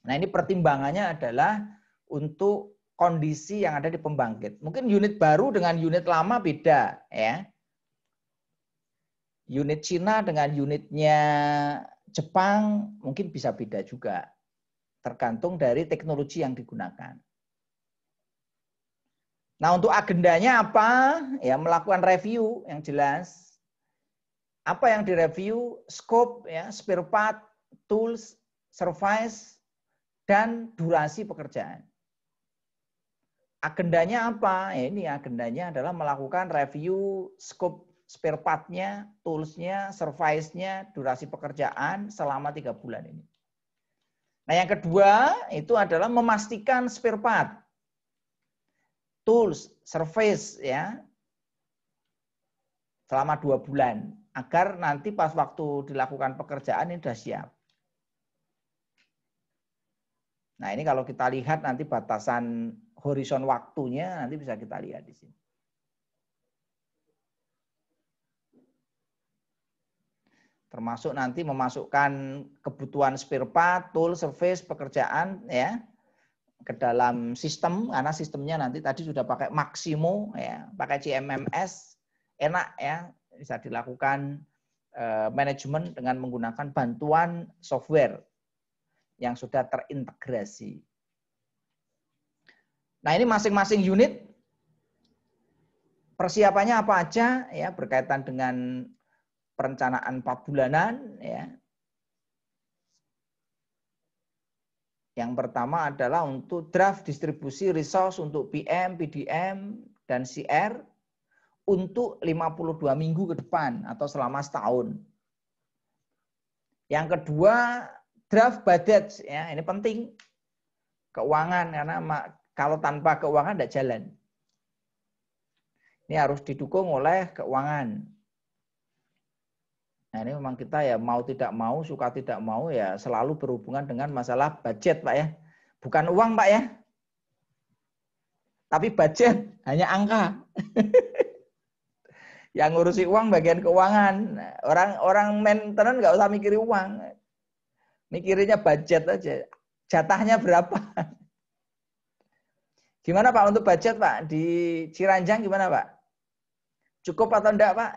Nah ini pertimbangannya adalah untuk kondisi yang ada di pembangkit. Mungkin unit baru dengan unit lama beda ya. Unit Cina dengan unitnya Jepang mungkin bisa beda juga. Tergantung dari teknologi yang digunakan. Nah untuk agendanya apa? Ya melakukan review yang jelas. Apa yang direview? Scope, ya, spare part, tools, service, dan durasi pekerjaan. Agendanya apa? Ya, ini agendanya adalah melakukan review scope spare part-nya, tools-nya, service-nya, durasi pekerjaan selama 3 bulan ini. Nah yang kedua itu adalah memastikan spare part, tools, service ya selama 2 bulan agar nanti pas waktu dilakukan pekerjaan ini sudah siap. Nah ini kalau kita lihat nanti batasan horizon waktunya nanti bisa kita lihat di sini. Termasuk nanti memasukkan kebutuhan spare part, tool, service, pekerjaan ya ke dalam sistem, karena sistemnya nanti tadi sudah pakai Maximo ya, pakai CMMS, enak ya, bisa dilakukan manajemen dengan menggunakan bantuan software yang sudah terintegrasi. Nah, ini masing-masing unit persiapannya apa aja ya berkaitan dengan perencanaan 4 bulanan ya. Yang pertama adalah untuk draft distribusi resource untuk PM, PDM, dan CR untuk 52 minggu ke depan atau selama setahun. Yang kedua, draft budget ya, ini penting. Keuangan, karena kalau tanpa keuangan tidak jalan. Ini harus didukung oleh keuangan. Nah, ini memang kita ya mau tidak mau, suka tidak mau ya selalu berhubungan dengan masalah budget, Pak ya. Bukan uang, Pak ya. Tapi budget, hanya angka. Yang ngurusi uang bagian keuangan. Orang maintenance nggak usah mikirin uang. Mikirinnya budget aja. Jatahnya berapa? Gimana Pak untuk budget Pak? Di Ciranjang gimana Pak? Cukup atau enggak Pak?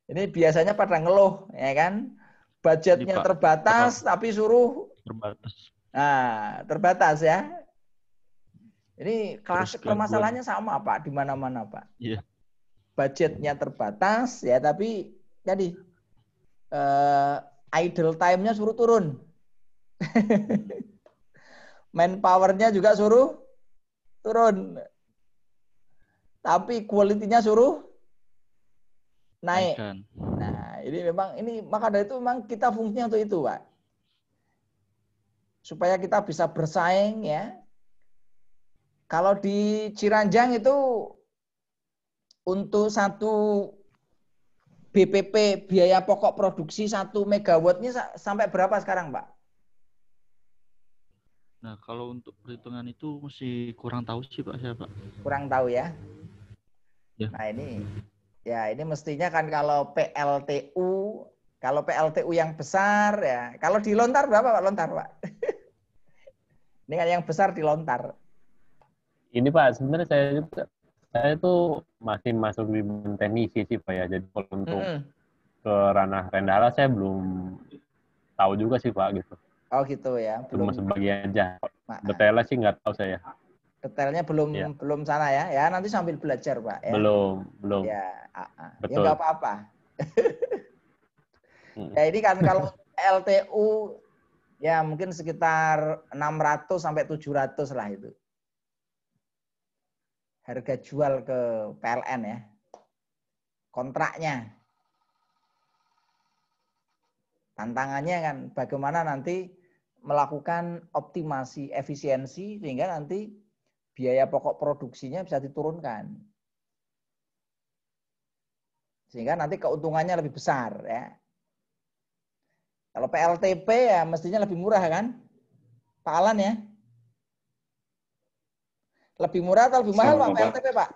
Ini biasanya pada ngeluh, ya kan? Budgetnya Pak, terbatas, tapi suruh terbatas. Nah, terbatas ya. Ini klasik Terus permasalahannya sama Pak, di mana-mana Pak. Iya. Budgetnya terbatas, ya tapi tadi idle time-nya suruh turun. Manpower-nya juga suruh turun. Tapi quality-nya suruh naik. Naikkan. Nah, ini maka dari itu memang kita fungsinya untuk itu, Pak. Supaya kita bisa bersaing ya. Kalau di Ciranjang itu untuk satu BPP biaya pokok produksi 1 megawatt ini sampai berapa sekarang, Pak? Nah, kalau untuk perhitungan itu masih kurang tahu sih Pak, saya Pak. Kurang tahu ya. Ya. Nah, ini mestinya kan kalau PLTU yang besar ya. Kalau di Lontar berapa Pak Lontar, Pak? Ini kan yang besar di Lontar. Ini Pak, sebenarnya saya itu masih masuk di teknisi sih Pak ya. Jadi kalau untuk ke ranah Rendahara saya belum tahu juga sih Pak gitu. Oh gitu ya. Cuma sebagian aja. Detailnya sih nggak tahu saya. Detailnya belum sana ya. Ya nanti sambil belajar Pak. Ya. Belum. Ya, Betul. ya nggak apa-apa. Ya ini kan kalau LTU ya mungkin sekitar 600 sampai 700 lah itu. Harga jual ke PLN ya. Kontraknya. Tantangannya kan bagaimana nanti melakukan optimasi efisiensi sehingga nanti biaya pokok produksinya bisa diturunkan. Sehingga nanti keuntungannya lebih besar ya. Kalau PLTP ya mestinya lebih murah kan? Pak Alan ya. Lebih murah atau lebih mahal Pak PLTP Pak?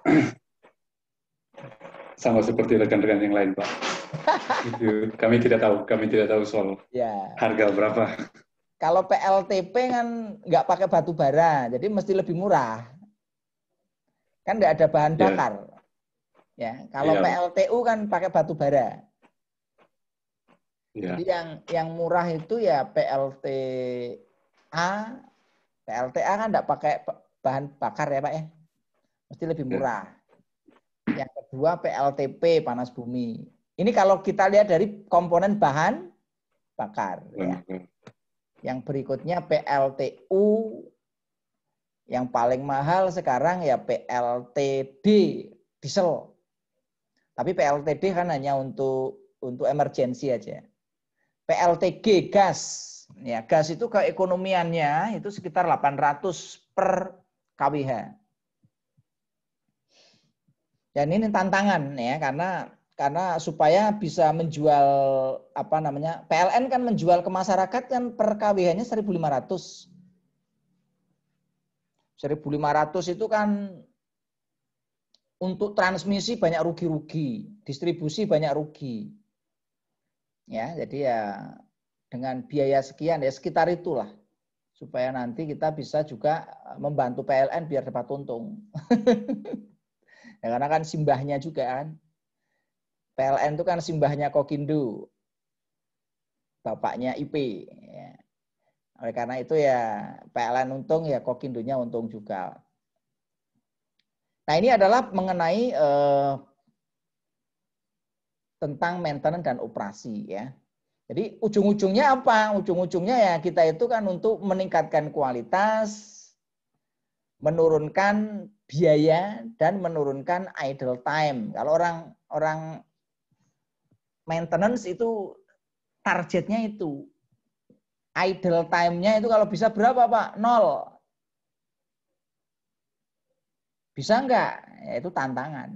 Sama seperti rekan-rekan yang lain Pak. Itu kami tidak tahu soal harga berapa. Kalau PLTP kan nggak pakai batu bara, jadi mesti lebih murah. Kan nggak ada bahan bakar. Ya, kalau PLTU kan pakai batu bara. Jadi yang murah itu ya PLTA kan nggak pakai bahan bakar ya Pak ya. Mesti lebih murah. Yang kedua PLTP panas bumi. Ini kalau kita lihat dari komponen bahan bakar. Ya. Yang berikutnya PLTU. Yang paling mahal sekarang ya PLTD diesel. Tapi PLTD kan hanya untuk emergensi aja. PLTG gas. Ya, gas itu keekonomiannya itu sekitar 800 per kWh. Dan ini tantangan ya karena supaya bisa menjual PLN kan menjual ke masyarakat kan per kWh-nya 1.500. 1.500 itu kan untuk transmisi banyak rugi-rugi, distribusi banyak rugi. Ya, jadi ya dengan biaya sekian ya sekitar itulah supaya nanti kita bisa juga membantu PLN biar dapat untung. Ya, karena kan simbahnya juga kan. PLN itu kan simbahnya Kokindo. Bapaknya IP. Ya. Oleh karena itu ya PLN untung ya Kokindonya untung juga. Nah ini adalah mengenai tentang maintenance dan operasi ya. Jadi ujung-ujungnya apa? Ujung-ujungnya ya kita itu kan untuk meningkatkan kualitas, menurunkan biaya dan menurunkan idle time. Kalau orang maintenance itu targetnya itu. Idle time-nya itu kalau bisa berapa Pak? 0. Bisa enggak? Ya, itu tantangan.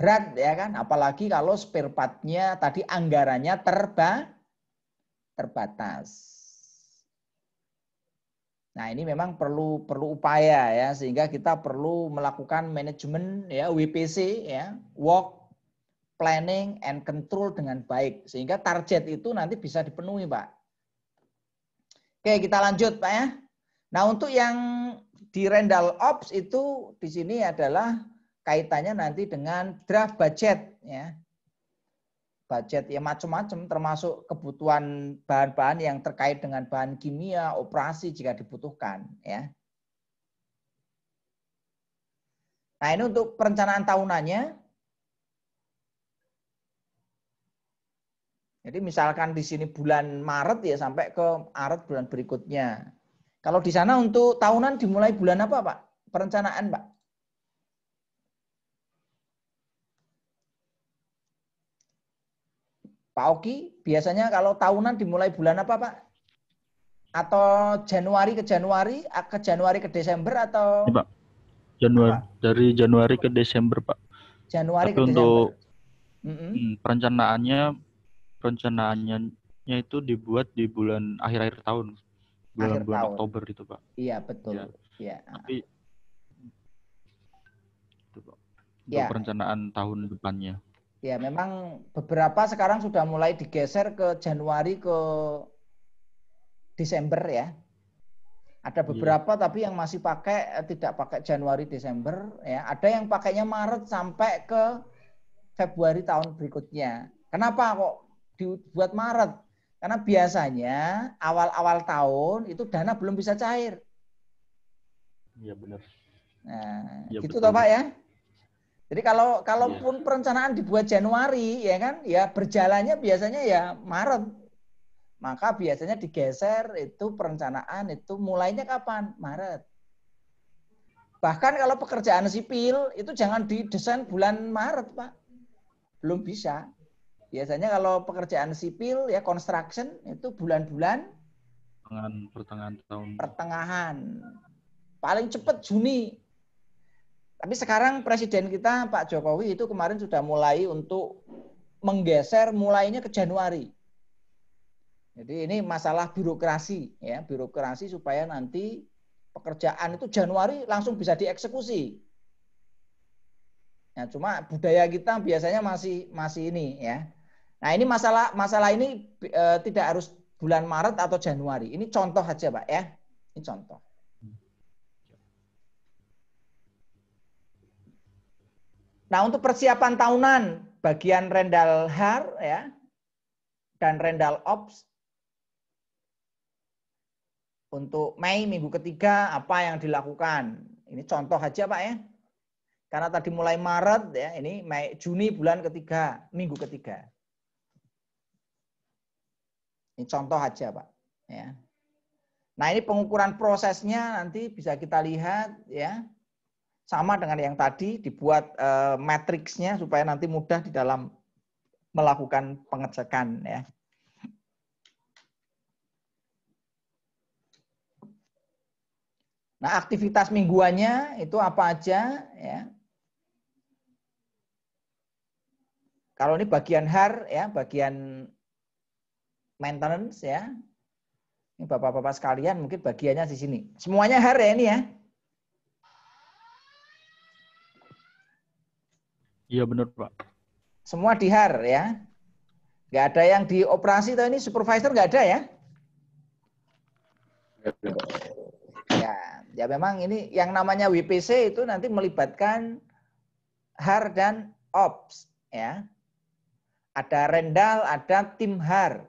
Berat ya kan, apalagi kalau spare part-nya tadi anggarannya terbatas. Nah, ini memang perlu upaya ya, sehingga kita perlu melakukan manajemen ya WPC ya, work planning and control dengan baik, sehingga target itu nanti bisa dipenuhi, Pak. Oke, kita lanjut, Pak ya. Nah, untuk yang di Rendal Ops itu di sini adalah kaitannya nanti dengan draft budget ya. Budget ya macam-macam, termasuk kebutuhan bahan-bahan yang terkait dengan bahan kimia, operasi jika dibutuhkan ya. Nah, ini untuk perencanaan tahunannya. Jadi misalkan di sini bulan Maret ya sampai ke Maret bulan berikutnya. Kalau di sana untuk tahunan dimulai bulan apa, Pak? Perencanaan, Pak? Pak Oki, biasanya kalau tahunan dimulai bulan apa, Pak? Atau Januari ke Desember atau? Ini, Pak. Januari, apa? Dari Januari ke Desember, Pak. Januari Tapi ke untuk Desember. perencanaannya itu dibuat di bulan akhir-akhir tahun. Bulan Oktober itu, Pak. Iya, betul. Ya. Tapi itu, Pak. Untuk perencanaan tahun depannya. Ya, memang beberapa sekarang sudah mulai digeser ke Januari ke Desember ya. Ada beberapa tapi yang masih tidak pakai Januari Desember ya. Ada yang pakainya Maret sampai ke Februari tahun berikutnya. Kenapa kok dibuat Maret? Karena biasanya awal-awal tahun itu dana belum bisa cair. Iya benar. Nah, ya, gitu toh Pak ya. Jadi kalaupun perencanaan dibuat Januari ya kan, ya berjalannya biasanya ya Maret. Maka biasanya digeser itu perencanaan itu mulainya kapan? Maret. Bahkan kalau pekerjaan sipil itu jangan didesain bulan Maret, Pak. Belum bisa. Biasanya kalau pekerjaan sipil ya construction itu bulan-bulan pertengahan tahun. Pertengahan. Paling cepat Juni. Tapi sekarang Presiden kita Pak Jokowi itu kemarin sudah mulai untuk menggeser mulainya ke Januari. Jadi ini masalah birokrasi ya, birokrasi supaya nanti pekerjaan itu Januari langsung bisa dieksekusi. Ya, cuma budaya kita biasanya masih ini ya. Nah, ini masalah ini tidak harus bulan Maret atau Januari. Ini contoh aja, Pak ya. Ini contoh. Nah, untuk persiapan tahunan bagian Rendal Har ya dan Rendal Ops untuk Mei minggu ketiga apa yang dilakukan? Ini contoh aja Pak ya. Karena tadi mulai Maret ya, ini Juni bulan ketiga, minggu ketiga. Ini contoh aja Pak ya. Nah, ini pengukuran prosesnya nanti bisa kita lihat ya. Sama dengan yang tadi, dibuat matriksnya supaya nanti mudah di dalam melakukan pengecekan ya. Nah, aktivitas mingguannya itu apa aja ya. Kalau ini bagian HAR ya, bagian maintenance ya. Ini Bapak-bapak sekalian mungkin bagiannya di sini. Semuanya HAR ya ini ya. Iya benar Pak. Semua di HAR ya. Nggak ada yang di operasi atau ini supervisor nggak ada ya? Ya memang ini yang namanya WPC itu nanti melibatkan HAR dan Ops ya. Ada Rendal, ada tim HAR.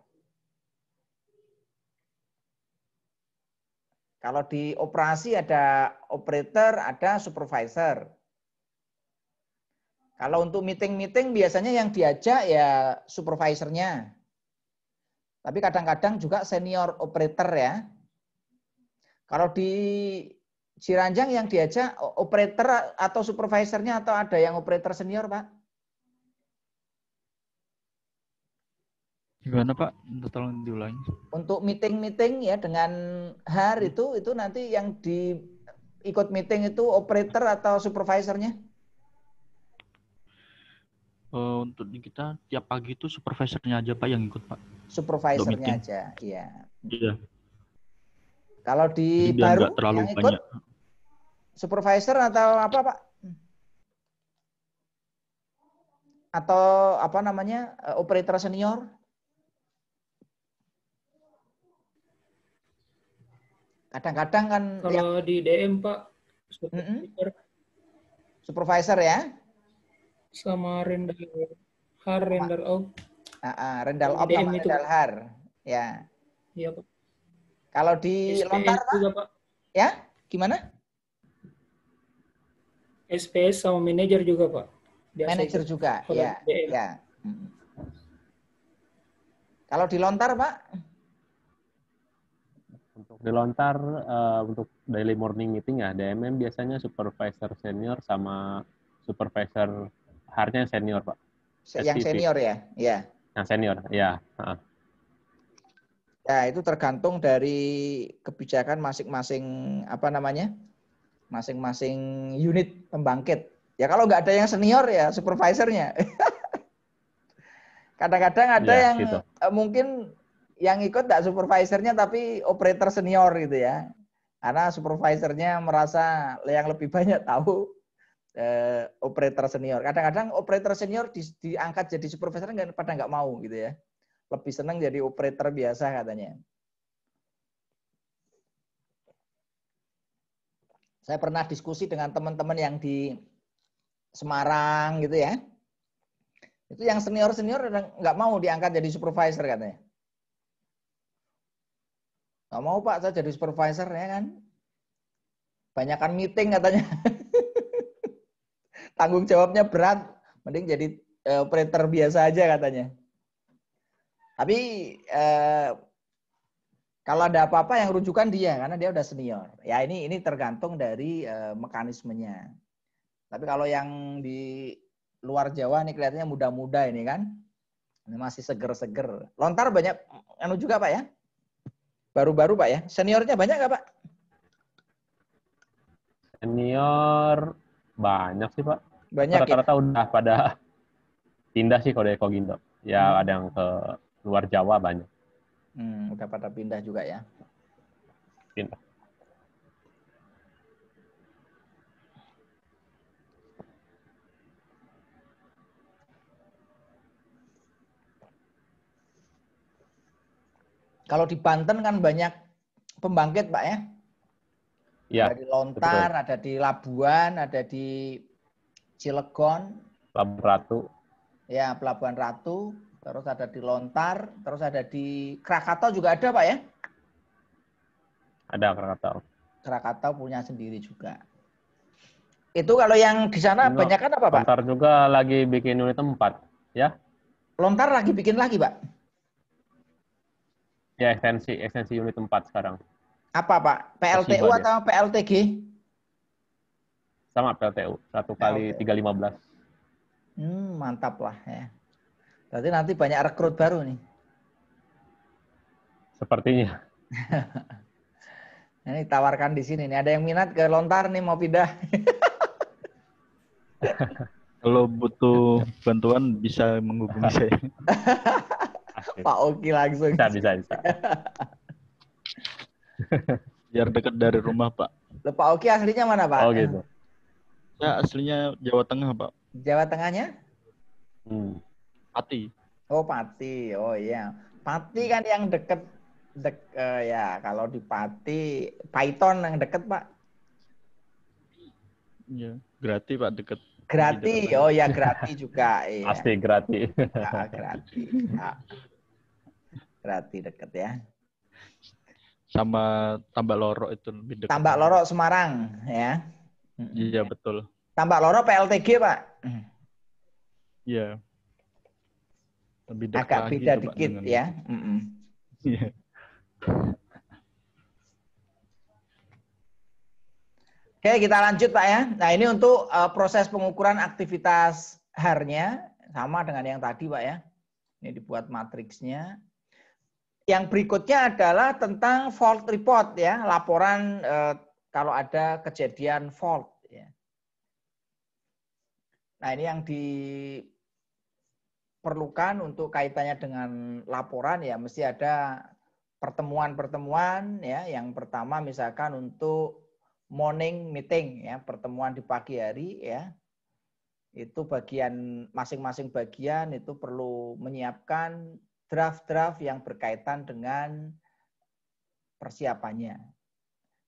Kalau di operasi ada operator, ada supervisor. Kalau untuk meeting-meeting biasanya yang diajak ya supervisornya. Tapi kadang-kadang juga senior operator ya. Kalau di Ciranjang yang diajak operator atau supervisornya atau ada yang operator senior, Pak? Gimana Pak? Tolong diulangi. Untuk meeting-meeting ya dengan HAR itu nanti yang ikut meeting itu operator atau supervisornya? Untuk di kita tiap pagi itu supervisornya aja Pak yang ikut Pak. Supervisornya aja, iya. Iya. Kalau di Jadi biar baru nggak terlalu yang ikut banyak. supervisor atau apa Pak? Atau apa namanya operator senior? Kadang-kadang kan kalau di DM Pak supervisor ya? Sama render har, render out. Render out sama render har, ya. Iya Pak. Kalau di SPS lontar Pak? juga, Pak. Ya, gimana? SPS sama manajer juga Pak. Manajer juga, ya. Ya. Kalau di lontar Pak? Untuk di lontar, untuk daily morning meeting ya, DMM biasanya supervisor senior sama supervisor harnya senior Pak. Yang senior ya? Ya. Yang senior, ya. Ya, itu tergantung dari kebijakan masing-masing apa namanya? Masing-masing unit pembangkit. Ya kalau nggak ada yang senior ya supervisornya. Kadang-kadang ada yang gitu. Mungkin yang ikut nggak supervisornya tapi operator senior gitu ya. Karena supervisornya merasa yang lebih banyak tahu operator senior. Kadang-kadang operator senior diangkat jadi supervisor pada nggak mau gitu ya. Lebih senang jadi operator biasa katanya. Saya pernah diskusi dengan teman-teman yang di Semarang gitu ya. Itu yang senior-senior nggak mau diangkat jadi supervisor katanya. Nggak mau Pak, saya jadi supervisor ya kan. Banyakan meeting katanya. Tanggung jawabnya berat, mending jadi operator biasa aja katanya. Tapi kalau ada apa-apa yang rujukan dia, karena dia udah senior. Ya ini tergantung dari mekanismenya. Tapi kalau yang di luar Jawa nih kelihatannya muda-muda ini kan, ini masih seger-seger. Lontar banyak anu juga Pak ya? Baru-baru Pak ya? Seniornya banyak nggak Pak? Senior banyak sih Pak. Banyak rata-rata udah pada pindah sih kalau dari Kogindo. Ya ada yang ke luar Jawa banyak. Udah pada pindah juga ya. Pindah. Kalau di Banten kan banyak pembangkit Pak ya? Ya, ada di Lontar, betul. Ada di Labuan, ada di Cilegon. Pelabuhan Ratu. Ya, Pelabuhan Ratu. Terus ada di Lontar, terus ada di Krakatau juga ada Pak ya? Ada Krakatau. Krakatau punya sendiri juga. Itu kalau yang di sana banyak kan apa Pak? Lontar juga lagi bikin unit 4, ya? Lontar lagi bikin lagi Pak? Ya, ekstensi unit 4 sekarang. Apa Pak? PLTU atau PLTG? Sama PLTU, 1 kali 315. Mantap lah ya. Berarti nanti banyak rekrut baru nih. Sepertinya. Ini tawarkan di sini nih. Ada yang minat ke Lontar nih mau pindah. Kalau butuh bantuan bisa menghubungi saya. Pak Oki langsung. Bisa. Biar dekat dari rumah Pak. Loh, Pak Oki aslinya mana Pak? Oh gitu. Ya aslinya Jawa Tengah Pak. Jawa Tengahnya? Pati. Oh Pati, oh iya. Pati kan yang deket ya kalau di Pati, Python yang deket Pak. Iya, Grati Pak deket. Grati, oh ya Grati juga. Iya. Pasti Grati. Nah, Grati. Nah. Grati deket ya. Sama Tambak Loro itu lebih dekat. Tambak Loro Semarang ya. Iya betul. Tambak Loro PLTG Pak. Iya. Lebih dekat. Agak beda dikit dengan... ya. Iya. Oke, kita lanjut Pak ya. Nah ini untuk proses pengukuran aktivitas HAR-nya sama dengan yang tadi Pak ya. Ini dibuat matriksnya. Yang berikutnya adalah tentang fault report ya, laporan kalau ada kejadian fault. Ya. Nah ini yang perlukan untuk kaitannya dengan laporan ya mesti ada pertemuan-pertemuan ya. Yang pertama misalkan untuk morning meeting ya, pertemuan di pagi hari ya. Itu bagian masing-masing bagian itu perlu menyiapkan draft-draft yang berkaitan dengan persiapannya.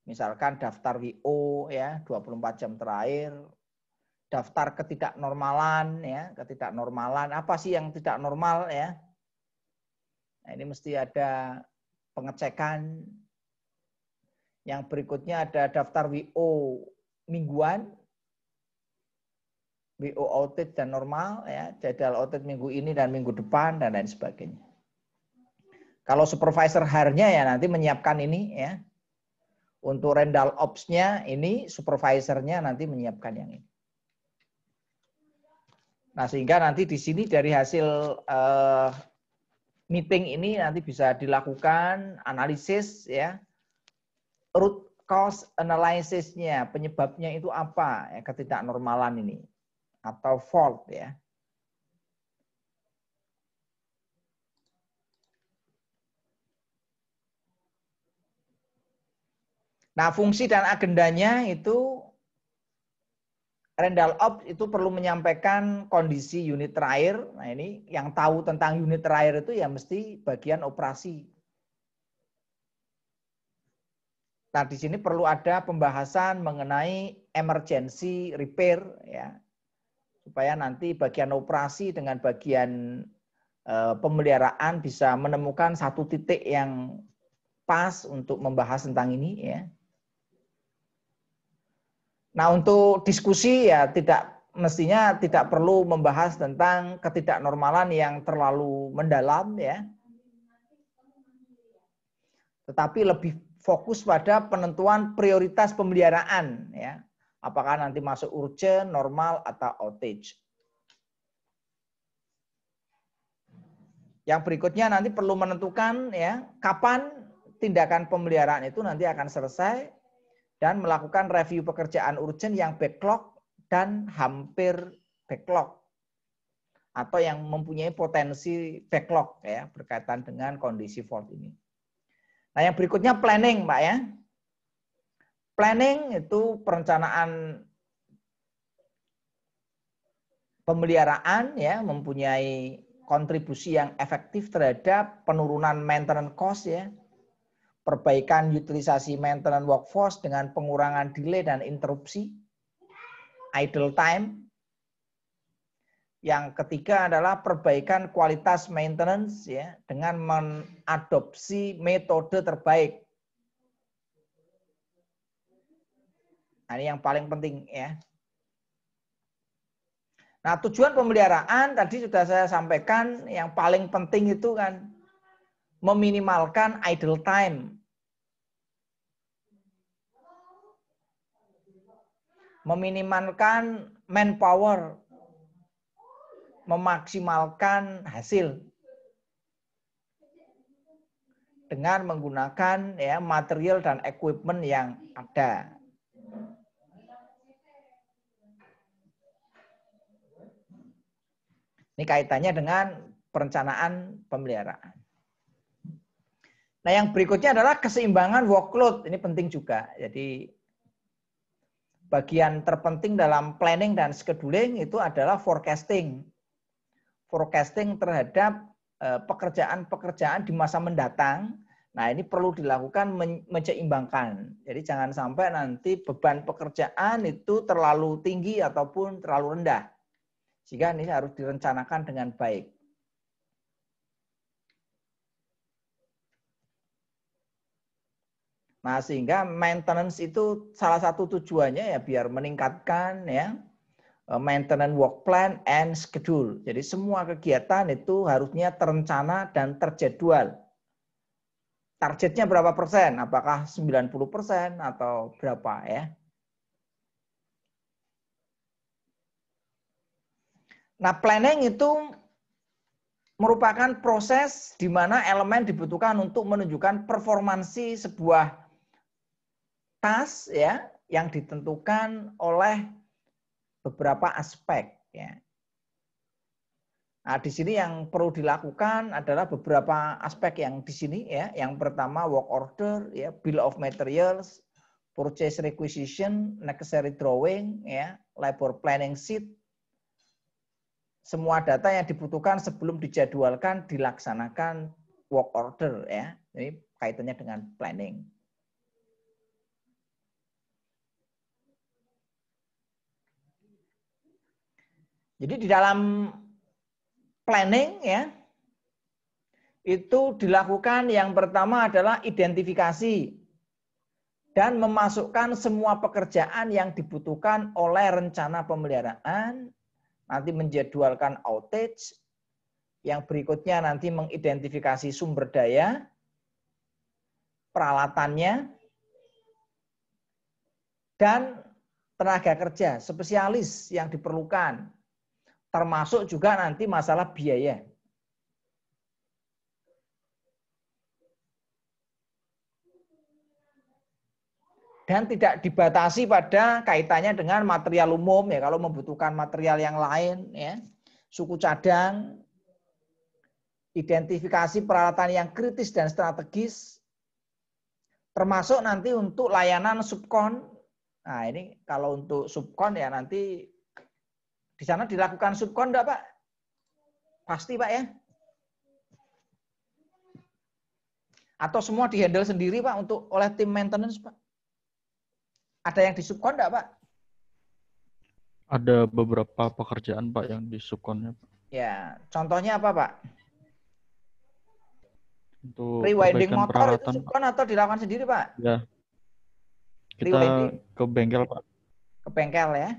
Misalkan daftar WO ya, 24 jam terakhir, daftar ketidaknormalan ya, ketidaknormalan apa sih yang tidak normal ya? Nah, ini mesti ada pengecekan. Yang berikutnya ada daftar WO mingguan, WO audit dan normal ya, jadwal audit minggu ini dan minggu depan dan lain sebagainya. Kalau supervisor hire-nya ya nanti menyiapkan ini ya. Untuk Rendal Ops-nya ini supervisornya nanti menyiapkan yang ini. Nah, sehingga nanti di sini dari hasil meeting ini nanti bisa dilakukan analisis ya, root cause analysis-nya, penyebabnya itu apa ya, ketidaknormalan ini atau fault ya. Nah, fungsi dan agendanya itu Rendal Ops itu perlu menyampaikan kondisi unit terakhir. Nah, ini yang tahu tentang unit terakhir itu ya mesti bagian operasi. Nah, di sini perlu ada pembahasan mengenai emergency repair ya. Supaya nanti bagian operasi dengan bagian pemeliharaan bisa menemukan satu titik yang pas untuk membahas tentang ini ya. Nah, untuk diskusi ya mestinya tidak perlu membahas tentang ketidaknormalan yang terlalu mendalam ya. Tetapi lebih fokus pada penentuan prioritas pemeliharaan ya. Apakah nanti masuk urgent, normal atau outage. Yang berikutnya nanti perlu menentukan ya kapan tindakan pemeliharaan itu nanti akan selesai dan melakukan review pekerjaan urgent yang backlog dan hampir backlog atau yang mempunyai potensi backlog ya berkaitan dengan kondisi fault ini. Nah, yang berikutnya planning, Pak ya. Planning itu perencanaan pemeliharaan ya, mempunyai kontribusi yang efektif terhadap penurunan maintenance cost ya. Perbaikan utilisasi maintenance workforce dengan pengurangan delay dan interupsi, idle time. Yang ketiga adalah perbaikan kualitas maintenance ya dengan mengadopsi metode terbaik. Nah, ini yang paling penting ya. Nah, tujuan pemeliharaan tadi sudah saya sampaikan yang paling penting itu kan meminimalkan idle time. Meminimalkan manpower. Memaksimalkan hasil. Dengan menggunakan ya material dan equipment yang ada. Ini kaitannya dengan perencanaan pemeliharaan. Nah, yang berikutnya adalah keseimbangan workload. Ini penting juga. Jadi bagian terpenting dalam planning dan scheduling itu adalah forecasting. Forecasting terhadap pekerjaan-pekerjaan di masa mendatang. Nah, ini perlu dilakukan menyeimbangkan. Jadi jangan sampai nanti beban pekerjaan itu terlalu tinggi ataupun terlalu rendah. Sehingga ini harus direncanakan dengan baik. Nah, sehingga maintenance itu salah satu tujuannya ya biar meningkatkan ya maintenance work plan and schedule. Jadi semua kegiatan itu harusnya terencana dan terjadwal. Targetnya berapa persen? Apakah 90% atau berapa ya? Nah, planning itu merupakan proses di mana elemen dibutuhkan untuk menunjukkan performansi sebuah task ya yang ditentukan oleh beberapa aspek ya. Nah, di sini yang perlu dilakukan adalah beberapa aspek yang di sini ya. Yang pertama work order, ya, bill of materials, purchase requisition, necessary drawing, ya, labor planning sheet. Semua data yang dibutuhkan sebelum dijadwalkan dilaksanakan work order ya. Ini kaitannya dengan planning. Jadi di dalam planning ya, itu dilakukan yang pertama adalah identifikasi dan memasukkan semua pekerjaan yang dibutuhkan oleh rencana pemeliharaan, nanti menjadwalkan outage, yang berikutnya nanti mengidentifikasi sumber daya, peralatannya, dan tenaga kerja spesialis yang diperlukan. Termasuk juga nanti masalah biaya. Dan tidak dibatasi pada kaitannya dengan material umum ya. Kalau membutuhkan material yang lain ya, suku cadang, identifikasi peralatan yang kritis dan strategis, termasuk nanti untuk layanan subkon. Nah ini kalau untuk subkon ya nanti di sana dilakukan subkon enggak Pak? Pasti Pak ya? Atau semua dihandle sendiri Pak untuk oleh tim maintenance Pak? Ada yang di subkon enggak Pak? Ada beberapa pekerjaan Pak yang di subkonnya Pak. Ya, contohnya apa Pak? Untuk rewinding perbaikan motor peralatan itu subkon atau dilakukan sendiri Pak? Ya. Kita rewinding ke bengkel Pak. Ke bengkel ya.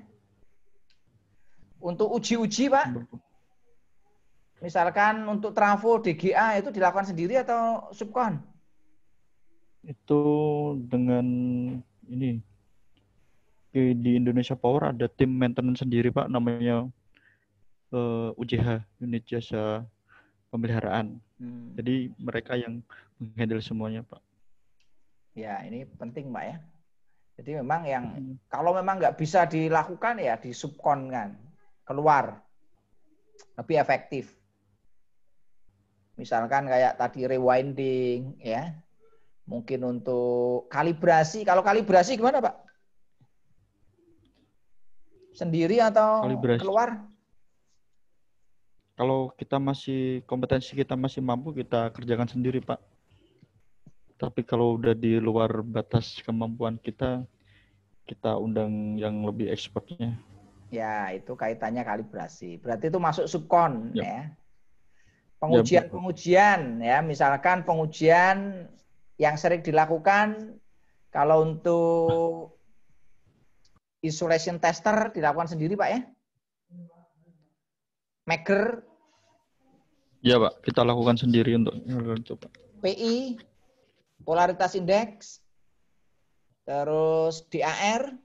Untuk uji-uji Pak? Misalkan untuk trafo DGA itu dilakukan sendiri atau subkon? Itu dengan ini di Indonesia Power ada tim maintenance sendiri Pak, namanya UJH, unit jasa pemeliharaan. Jadi mereka yang menghandle semuanya Pak. Ya ini penting Pak ya. Jadi memang yang kalau memang nggak bisa dilakukan ya di subkon kan, keluar lebih efektif. Misalkan kayak tadi rewinding ya, mungkin untuk kalibrasi. Kalau kalibrasi gimana Pak? Sendiri atau kalibrasi keluar? Kalau kita masih kompetensi kita masih mampu, kita kerjakan sendiri Pak. Tapi kalau udah di luar batas kemampuan kita undang yang lebih expertnya. Ya, itu kaitannya kalibrasi. Berarti itu masuk subkon ya. Pengujian-pengujian ya, misalkan pengujian yang sering dilakukan kalau untuk isolation tester dilakukan sendiri Pak ya. Maker. Ya Pak, kita lakukan sendiri untuk coba. PI, polaritas indeks, terus DAR,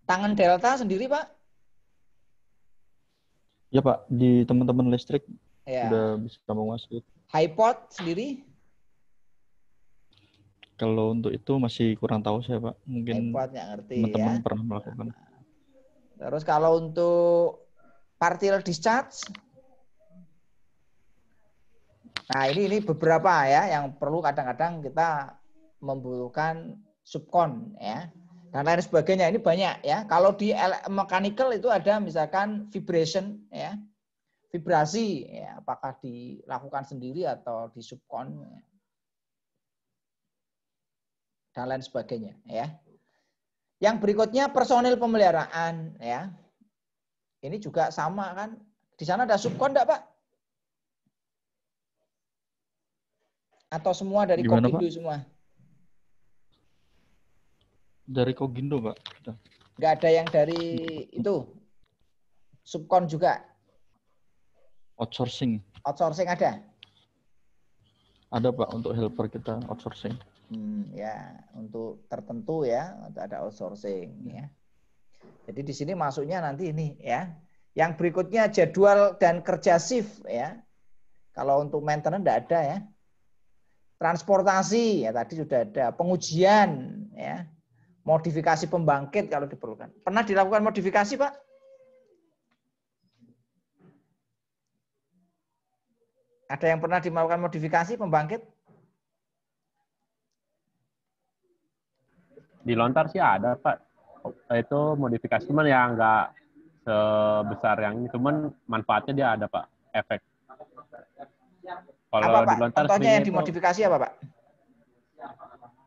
tangan delta sendiri Pak. Ya Pak, di teman-teman listrik ya. Udah bisa menguasai. Hypot sendiri? Kalau untuk itu masih kurang tahu saya Pak. Mungkin teman-teman ya. Pernah melakukan. Terus kalau untuk partial discharge, nah ini beberapa ya yang perlu kadang-kadang kita membutuhkan subkon ya dan lain sebagainya. Ini banyak ya. Kalau di mechanical itu ada misalkan vibration ya, vibrasi ya, apakah dilakukan sendiri atau di subkon ya. Dan lain sebagainya ya. Yang berikutnya personil pemeliharaan ya. Ini juga sama kan. Di sana ada subkon enggak Pak? Atau semua dari Kogindo semua? Dari Kogindo Pak. Enggak ada yang dari itu? Subkon juga? Outsourcing. Outsourcing ada? Ada Pak, untuk helper kita outsourcing. Ya, untuk tertentu ya, ada outsourcing ya. Jadi di sini masuknya nanti ini ya. Yang berikutnya jadwal dan kerja shift ya. Kalau untuk maintenance enggak ada ya. Transportasi ya tadi sudah ada. Pengujian ya. Modifikasi pembangkit kalau diperlukan. Pernah dilakukan modifikasi Pak? Ada yang pernah dilakukan modifikasi pembangkit? Di Lontar sih ada, Pak. Itu modifikasi, cuman ya nggak sebesar yang ini. Cuman manfaatnya dia ada, Pak. Efek. Kalau Apa, Pak? di Lontar Contohnya yang seringnya itu dimodifikasi apa, Pak?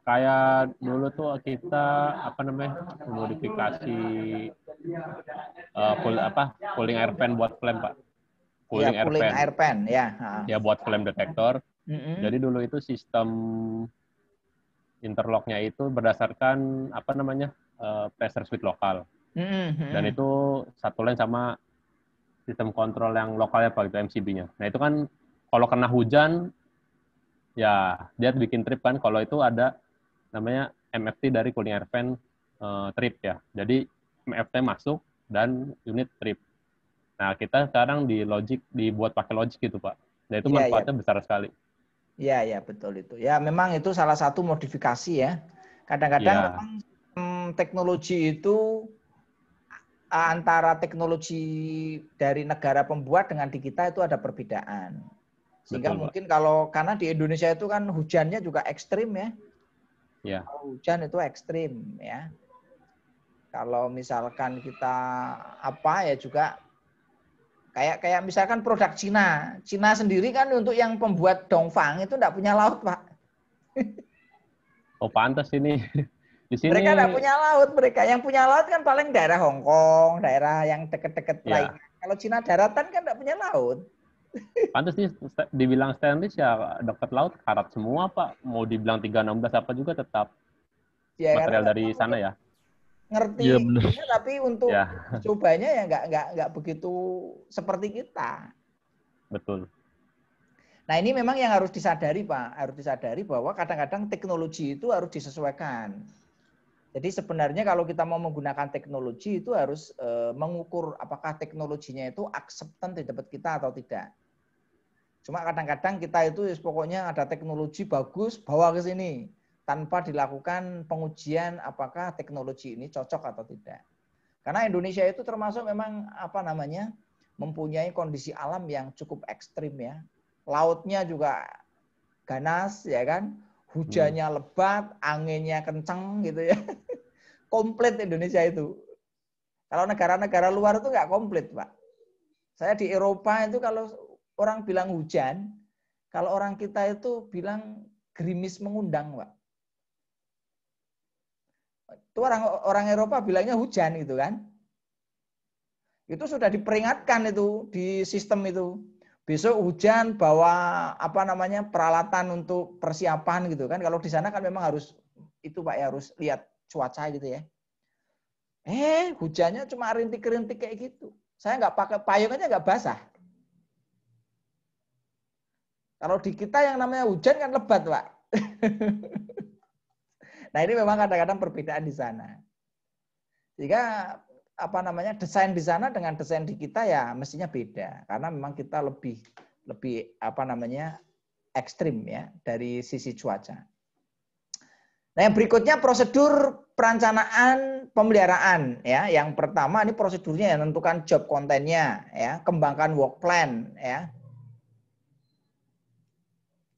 kayak dulu tuh kita modifikasi cooling air fan buat flame, Pak. Cooling air fan, ya. Ya buat flame detector. Jadi dulu itu sistem interlocknya itu berdasarkan pressure switch lokal. Dan itu satu line sama sistem kontrol yang lokalnya, Pak, itu MCB-nya. Nah itu kan kalau kena hujan ya dia bikin trip kan. Kalau itu ada namanya MFT dari cooling air fan trip ya. Jadi MFT masuk dan unit trip. Nah, kita sekarang dibuat pakai logic gitu, Pak. Nah, itu manfaatnya besar sekali. Iya, betul itu. Ya, memang itu salah satu modifikasi ya. Kadang-kadang memang teknologi itu antara teknologi dari negara pembuat dengan di kita itu ada perbedaan. Sehingga betul, mungkin karena di Indonesia itu kan hujannya juga ekstrim ya. Ya. Kalau hujan itu ekstrim ya. Kalau misalkan kita juga kayak misalkan produk Cina. Cina sendiri kan untuk yang pembuat Dongfang itu enggak punya laut, Pak. Oh, pantas ini. Di sini mereka enggak punya laut, yang punya laut kan paling daerah Hong Kong, daerah yang deket-deket lainnya. Kalau Cina daratan kan enggak punya laut. Pantas nih dibilang stainless ya dekat laut karat semua, Pak. Mau dibilang 316 apa juga tetap material dari sana ya. Ngerti ya, tapi untuk cobanya ya nggak begitu seperti kita. Betul. Nah ini memang yang harus disadari, Pak. Harus disadari bahwa kadang-kadang teknologi itu harus disesuaikan. Jadi sebenarnya kalau kita mau menggunakan teknologi itu harus mengukur apakah teknologinya itu acceptance di tempat kita atau tidak. Cuma kadang-kadang kita itu pokoknya ada teknologi bagus bawa ke sini tanpa dilakukan pengujian apakah teknologi ini cocok atau tidak. Karena Indonesia itu termasuk memang mempunyai kondisi alam yang cukup ekstrim ya. Lautnya juga ganas ya kan, hujannya lebat, anginnya kencang gitu ya. Komplit Indonesia itu. Kalau negara-negara luar itu nggak komplit, Pak. Saya di Eropa itu kalau orang bilang hujan, kalau orang kita itu bilang gerimis mengundang, Pak. Itu orang Eropa bilangnya hujan gitu kan. Itu sudah diperingatkan itu di sistem itu. Besok hujan bawa peralatan untuk persiapan gitu kan. Kalau di sana kan memang harus itu, Pak, ya harus lihat cuaca gitu ya. Hujannya cuma rintik-rintik kayak gitu. Saya nggak pakai payung aja nggak basah. Kalau di kita yang namanya hujan kan lebat, Pak. Nah ini memang kadang-kadang perbedaan di sana. Sehingga desain di sana dengan desain di kita ya mestinya beda karena memang kita lebih ekstrim ya dari sisi cuaca. Nah, yang berikutnya prosedur perencanaan pemeliharaan ya. Yang pertama ini prosedurnya ya, tentukan job kontennya ya, kembangkan work plan ya.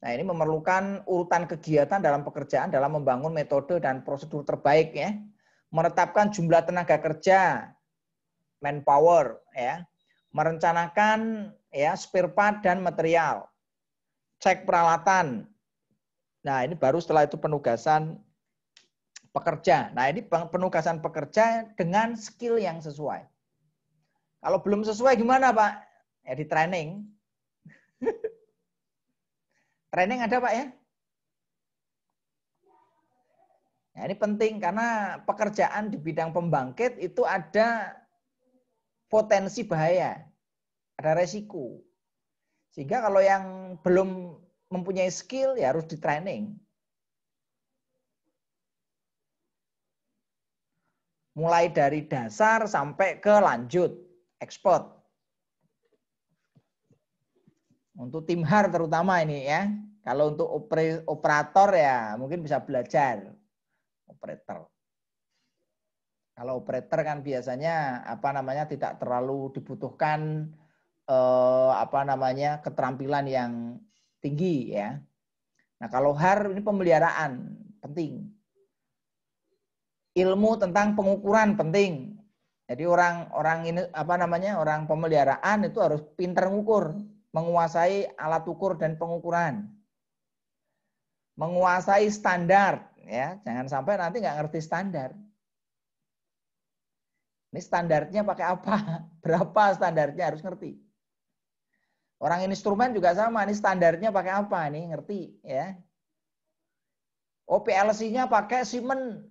Nah, ini memerlukan urutan kegiatan dalam pekerjaan dalam membangun metode dan prosedur terbaik ya. Menetapkan jumlah tenaga kerja, manpower ya, merencanakan ya spare part dan material, cek peralatan. Nah, ini baru setelah itu penugasan pekerja. Nah, ini penugasan pekerja dengan skill yang sesuai. Kalau belum sesuai gimana, Pak? Ya di training. Training ada, Pak ya? Nah, ini penting karena pekerjaan di bidang pembangkit itu ada potensi bahaya, ada resiko. Sehingga kalau yang belum mempunyai skill ya harus di training. Mulai dari dasar sampai ke lanjut, ekspor. Untuk tim HAR terutama ini ya. Kalau untuk operator ya mungkin bisa belajar. Operator. Kalau operator kan biasanya tidak terlalu dibutuhkan keterampilan yang tinggi ya. Nah, kalau HAR ini pemeliharaan penting. Ilmu tentang pengukuran penting. Jadi orang pemeliharaan itu harus pintar mengukur, menguasai alat ukur dan pengukuran. Menguasai standar ya, jangan sampai nanti nggak ngerti standar. Ini standarnya pakai apa? Berapa standarnya harus ngerti. Orang instrumen juga sama, ini standarnya pakai apa nih, ngerti ya. Oh, PLC-nya pakai Siemens.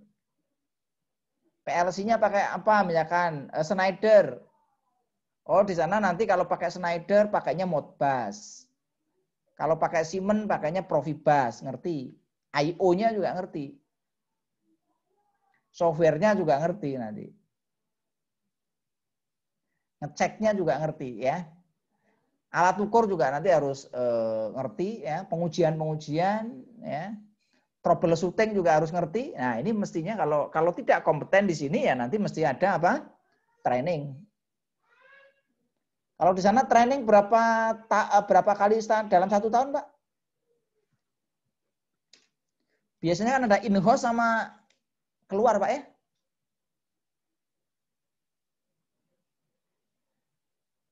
PLC-nya pakai apa? Misalkan Schneider. Oh, di sana nanti kalau pakai Schneider pakainya Modbus. Kalau pakai Siemens pakainya Profibus, ngerti. I/O-nya juga ngerti. Software-nya juga ngerti nanti. Ngeceknya juga ngerti ya. Alat ukur juga nanti harus ngerti ya, pengujian-pengujian ya. Troubleshooting juga harus ngerti. Nah, ini mestinya kalau tidak kompeten di sini ya nanti mesti ada apa? Training. Kalau di sana training berapa kali dalam 1 tahun, Pak? Biasanya kan ada in-house sama keluar, Pak ya?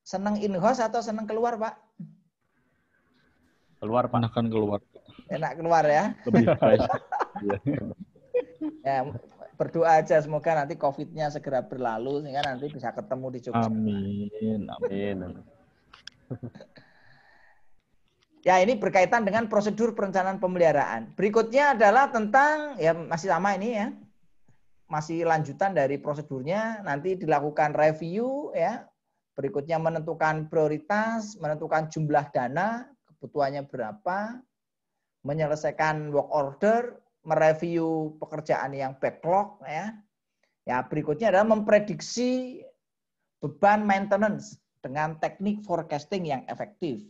Senang in-house atau senang keluar, Pak? Keluar, Pak. Enakan keluar. Enak keluar ya. Lebih baik. Ya, berdoa aja semoga nanti COVID-nya segera berlalu sehingga nanti bisa ketemu di Jogja. Amin. Amin. Ya, ini berkaitan dengan prosedur perencanaan pemeliharaan. Berikutnya adalah tentang, ya masih sama ini ya, masih lanjutan dari prosedurnya, nanti dilakukan review ya. Berikutnya menentukan prioritas, menentukan jumlah dana, kebutuhannya berapa, menyelesaikan work order, mereview pekerjaan yang backlog ya. Ya, berikutnya adalah memprediksi beban maintenance dengan teknik forecasting yang efektif.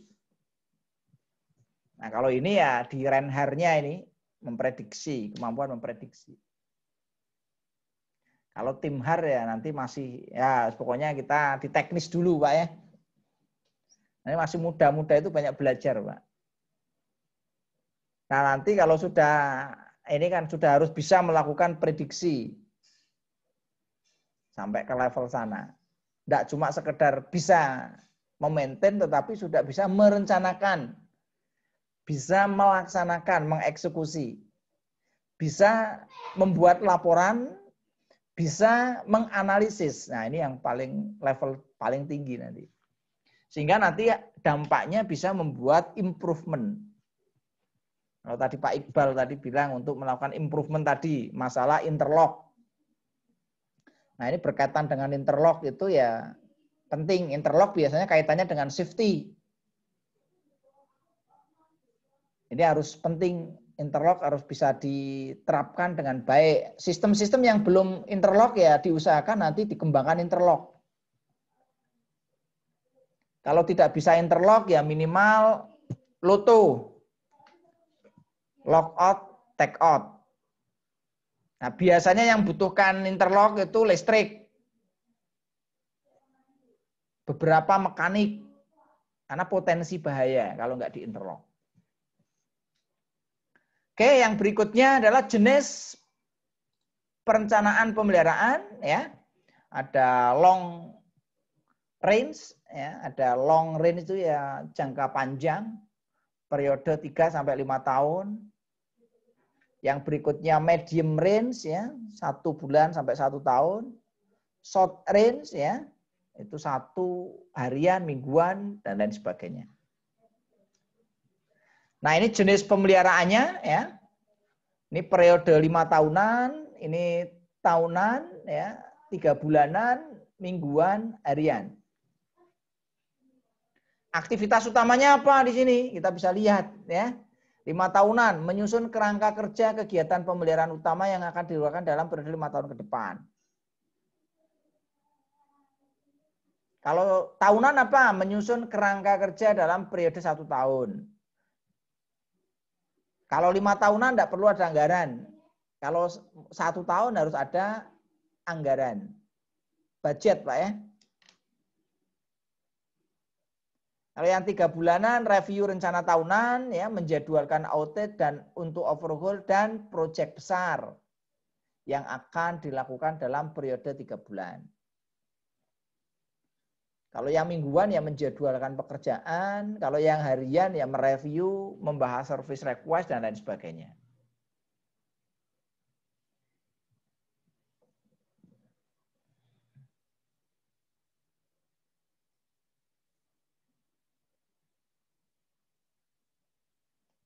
Nah, kalau ini ya di Reinhardt-nya ini memprediksi, kemampuan memprediksi. Kalau tim HAR ya nanti masih ya pokoknya kita di teknis dulu, Pak ya. Ini masih muda-muda itu banyak belajar, Pak. Nah, nanti kalau sudah ini kan sudah harus bisa melakukan prediksi sampai ke level sana. Tidak cuma sekedar bisa memaintain tetapi sudah bisa merencanakan, bisa melaksanakan, mengeksekusi, bisa membuat laporan, bisa menganalisis. Nah, ini yang level paling tinggi nanti. Sehingga nanti dampaknya bisa membuat improvement. Kalau tadi Pak Iqbal tadi bilang untuk melakukan improvement tadi, masalah interlock. Nah, ini berkaitan dengan interlock itu ya penting. Interlock biasanya kaitannya dengan safety. Ini harus penting, interlock harus bisa diterapkan dengan baik. Sistem-sistem yang belum interlock ya diusahakan nanti dikembangkan interlock. Kalau tidak bisa interlock ya minimal LOTO. Lock out, take out. Nah, biasanya yang butuhkan interlock itu listrik. Beberapa mekanik. Karena potensi bahaya kalau nggak di interlock. Oke, yang berikutnya adalah jenis perencanaan pemeliharaan ya. Ada long range ya, ada long range itu ya jangka panjang, periode 3 sampai 5 tahun. Yang berikutnya medium range ya, 1 bulan sampai 1 tahun. Short range ya, itu 1 harian, mingguan dan lain sebagainya. Nah, ini jenis pemeliharaannya ya. Ini periode 5 tahunan, ini tahunan ya, 3 bulanan, mingguan, harian. Aktivitas utamanya apa di sini? Kita bisa lihat ya. 5 tahunan menyusun kerangka kerja kegiatan pemeliharaan utama yang akan dilakukan dalam periode 5 tahun ke depan. Kalau tahunan apa? Menyusun kerangka kerja dalam periode 1 tahun. Kalau 5 tahunan tidak perlu ada anggaran. Kalau 1 tahun harus ada anggaran. Budget, Pak ya. Kalau yang 3 bulanan, review rencana tahunan, ya, menjadwalkan audit dan untuk overhaul dan proyek besar yang akan dilakukan dalam periode 3 bulan. Kalau yang mingguan ya menjadwalkan pekerjaan, kalau yang harian ya mereview, membahas service request dan lain sebagainya.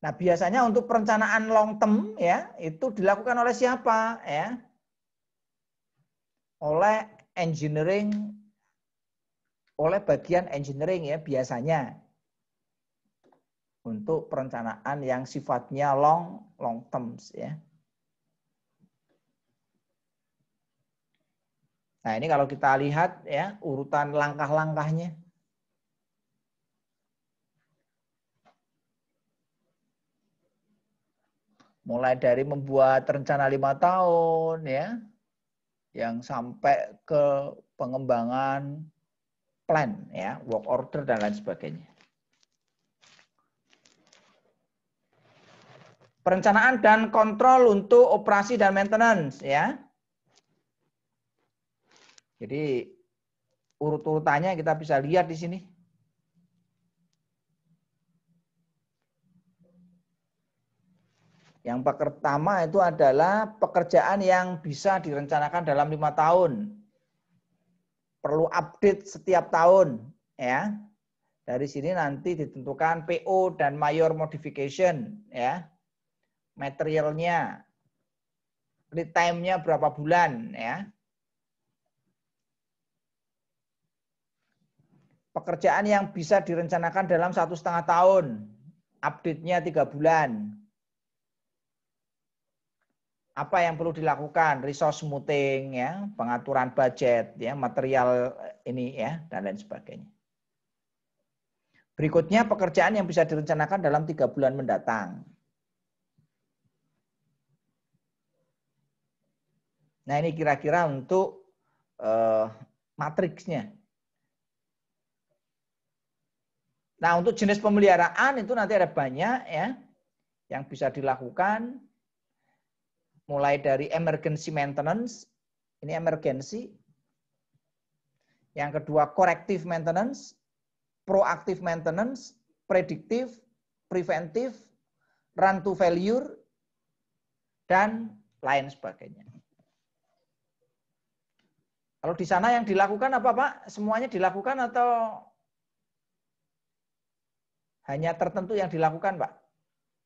Nah, biasanya untuk perencanaan long term ya, itu dilakukan oleh siapa ya? Oleh engineering, oleh bagian engineering ya biasanya. Untuk perencanaan yang sifatnya long terms ya. Nah, ini kalau kita lihat ya urutan langkah-langkahnya. Mulai dari membuat rencana 5 tahun ya, yang sampai ke pengembangan plan ya, work order dan lain sebagainya. Perencanaan dan kontrol untuk operasi dan maintenance ya. Jadi urut-urutannya kita bisa lihat di sini. Yang pertama itu adalah pekerjaan yang bisa direncanakan dalam 5 tahun. Perlu update setiap tahun. Ya. Dari sini nanti ditentukan PO dan major modification. Ya. Materialnya. Lead time-nya berapa bulan. Ya. Pekerjaan yang bisa direncanakan dalam 1,5 tahun. Update-nya 3 bulan. Apa yang perlu dilakukan, resource smoothing ya, pengaturan budget ya, material ini ya dan lain sebagainya. Berikutnya pekerjaan yang bisa direncanakan dalam 3 bulan mendatang. Nah, ini kira-kira untuk matriksnya. Nah, untuk jenis pemeliharaan itu nanti ada banyak ya yang bisa dilakukan. Mulai dari emergency maintenance, ini emergency. Yang kedua corrective maintenance, proactive maintenance, predictive, preventive, run to failure, dan lain sebagainya. Kalau di sana yang dilakukan apa Pak? Semuanya dilakukan atau hanya tertentu yang dilakukan Pak?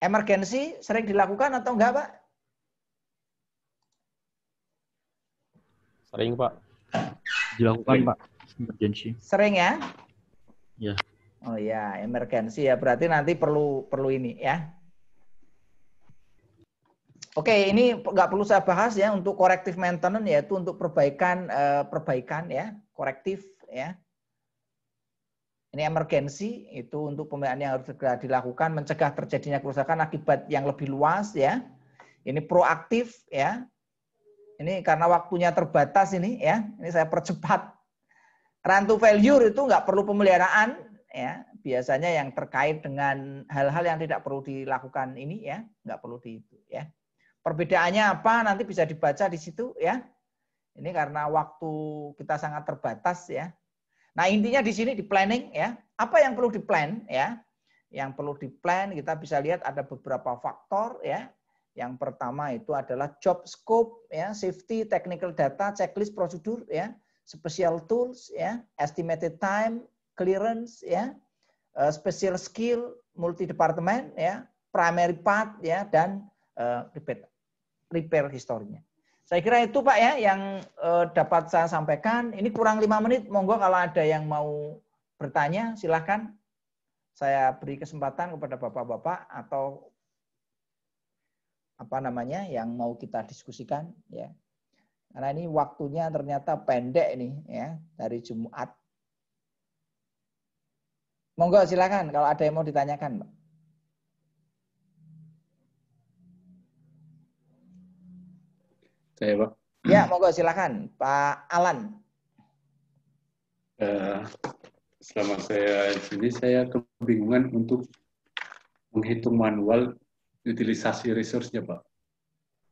Emergency sering dilakukan atau enggak Pak? Sering, Pak. Dilakukan, Pak. Emergency. Sering ya? Ya. Oh ya, emergency ya. Berarti nanti perlu ini ya. Oke, ini nggak perlu saya bahas ya untuk corrective maintenance yaitu untuk perbaikan ya, korektif ya. Ini emergency itu untuk pemeliharaan yang harus segera dilakukan mencegah terjadinya kerusakan akibat yang lebih luas ya. Ini proaktif ya. Ini karena waktunya terbatas ini ya, ini saya percepat. Run to failure itu nggak perlu pemeliharaan ya, biasanya yang terkait dengan hal-hal yang tidak perlu dilakukan ini ya, nggak perlu itu ya. Perbedaannya apa nanti bisa dibaca di situ ya. Ini karena waktu kita sangat terbatas ya. Nah intinya di sini di planning ya, apa yang perlu diplan ya? Yang perlu diplan kita bisa lihat ada beberapa faktor ya. Yang pertama itu adalah job scope, ya, safety, technical data, checklist, prosedur, ya, special tools, ya, estimated time, clearance, ya, special skill, multi departemen, ya, primary part, ya, dan repair historinya. Saya kira itu Pak ya yang dapat saya sampaikan. Ini kurang 5 menit. Monggo kalau ada yang mau bertanya silahkan. Saya beri kesempatan kepada bapak-bapak atau apa namanya yang mau kita diskusikan ya. Karena ini waktunya ternyata pendek nih ya dari Jumat. Monggo silakan kalau ada yang mau ditanyakan, Pak. Saya, Pak. Ya, monggo silakan, Pak Alan. selama saya di sini saya kebingungan untuk menghitung manual utilisasi resource-nya, Pak.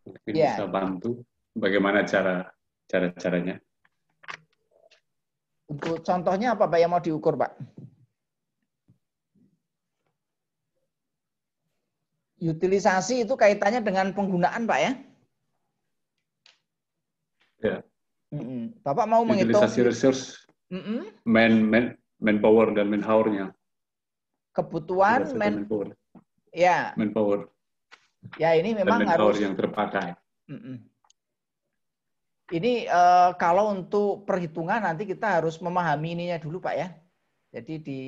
Mungkin bisa bantu bagaimana caranya. Untuk contohnya apa Pak yang mau diukur, Pak? Utilisasi itu kaitannya dengan penggunaan, Pak ya? Ya. Bapak mau menghitung utilisasi resource, manpower dan manpower-nya. Kebutuhan manpower. Ya. Manpower. Ya ini memang dan manpower harus yang terpakai. Ini kalau untuk perhitungan nanti kita harus memahami ininya dulu Pak ya. Jadi di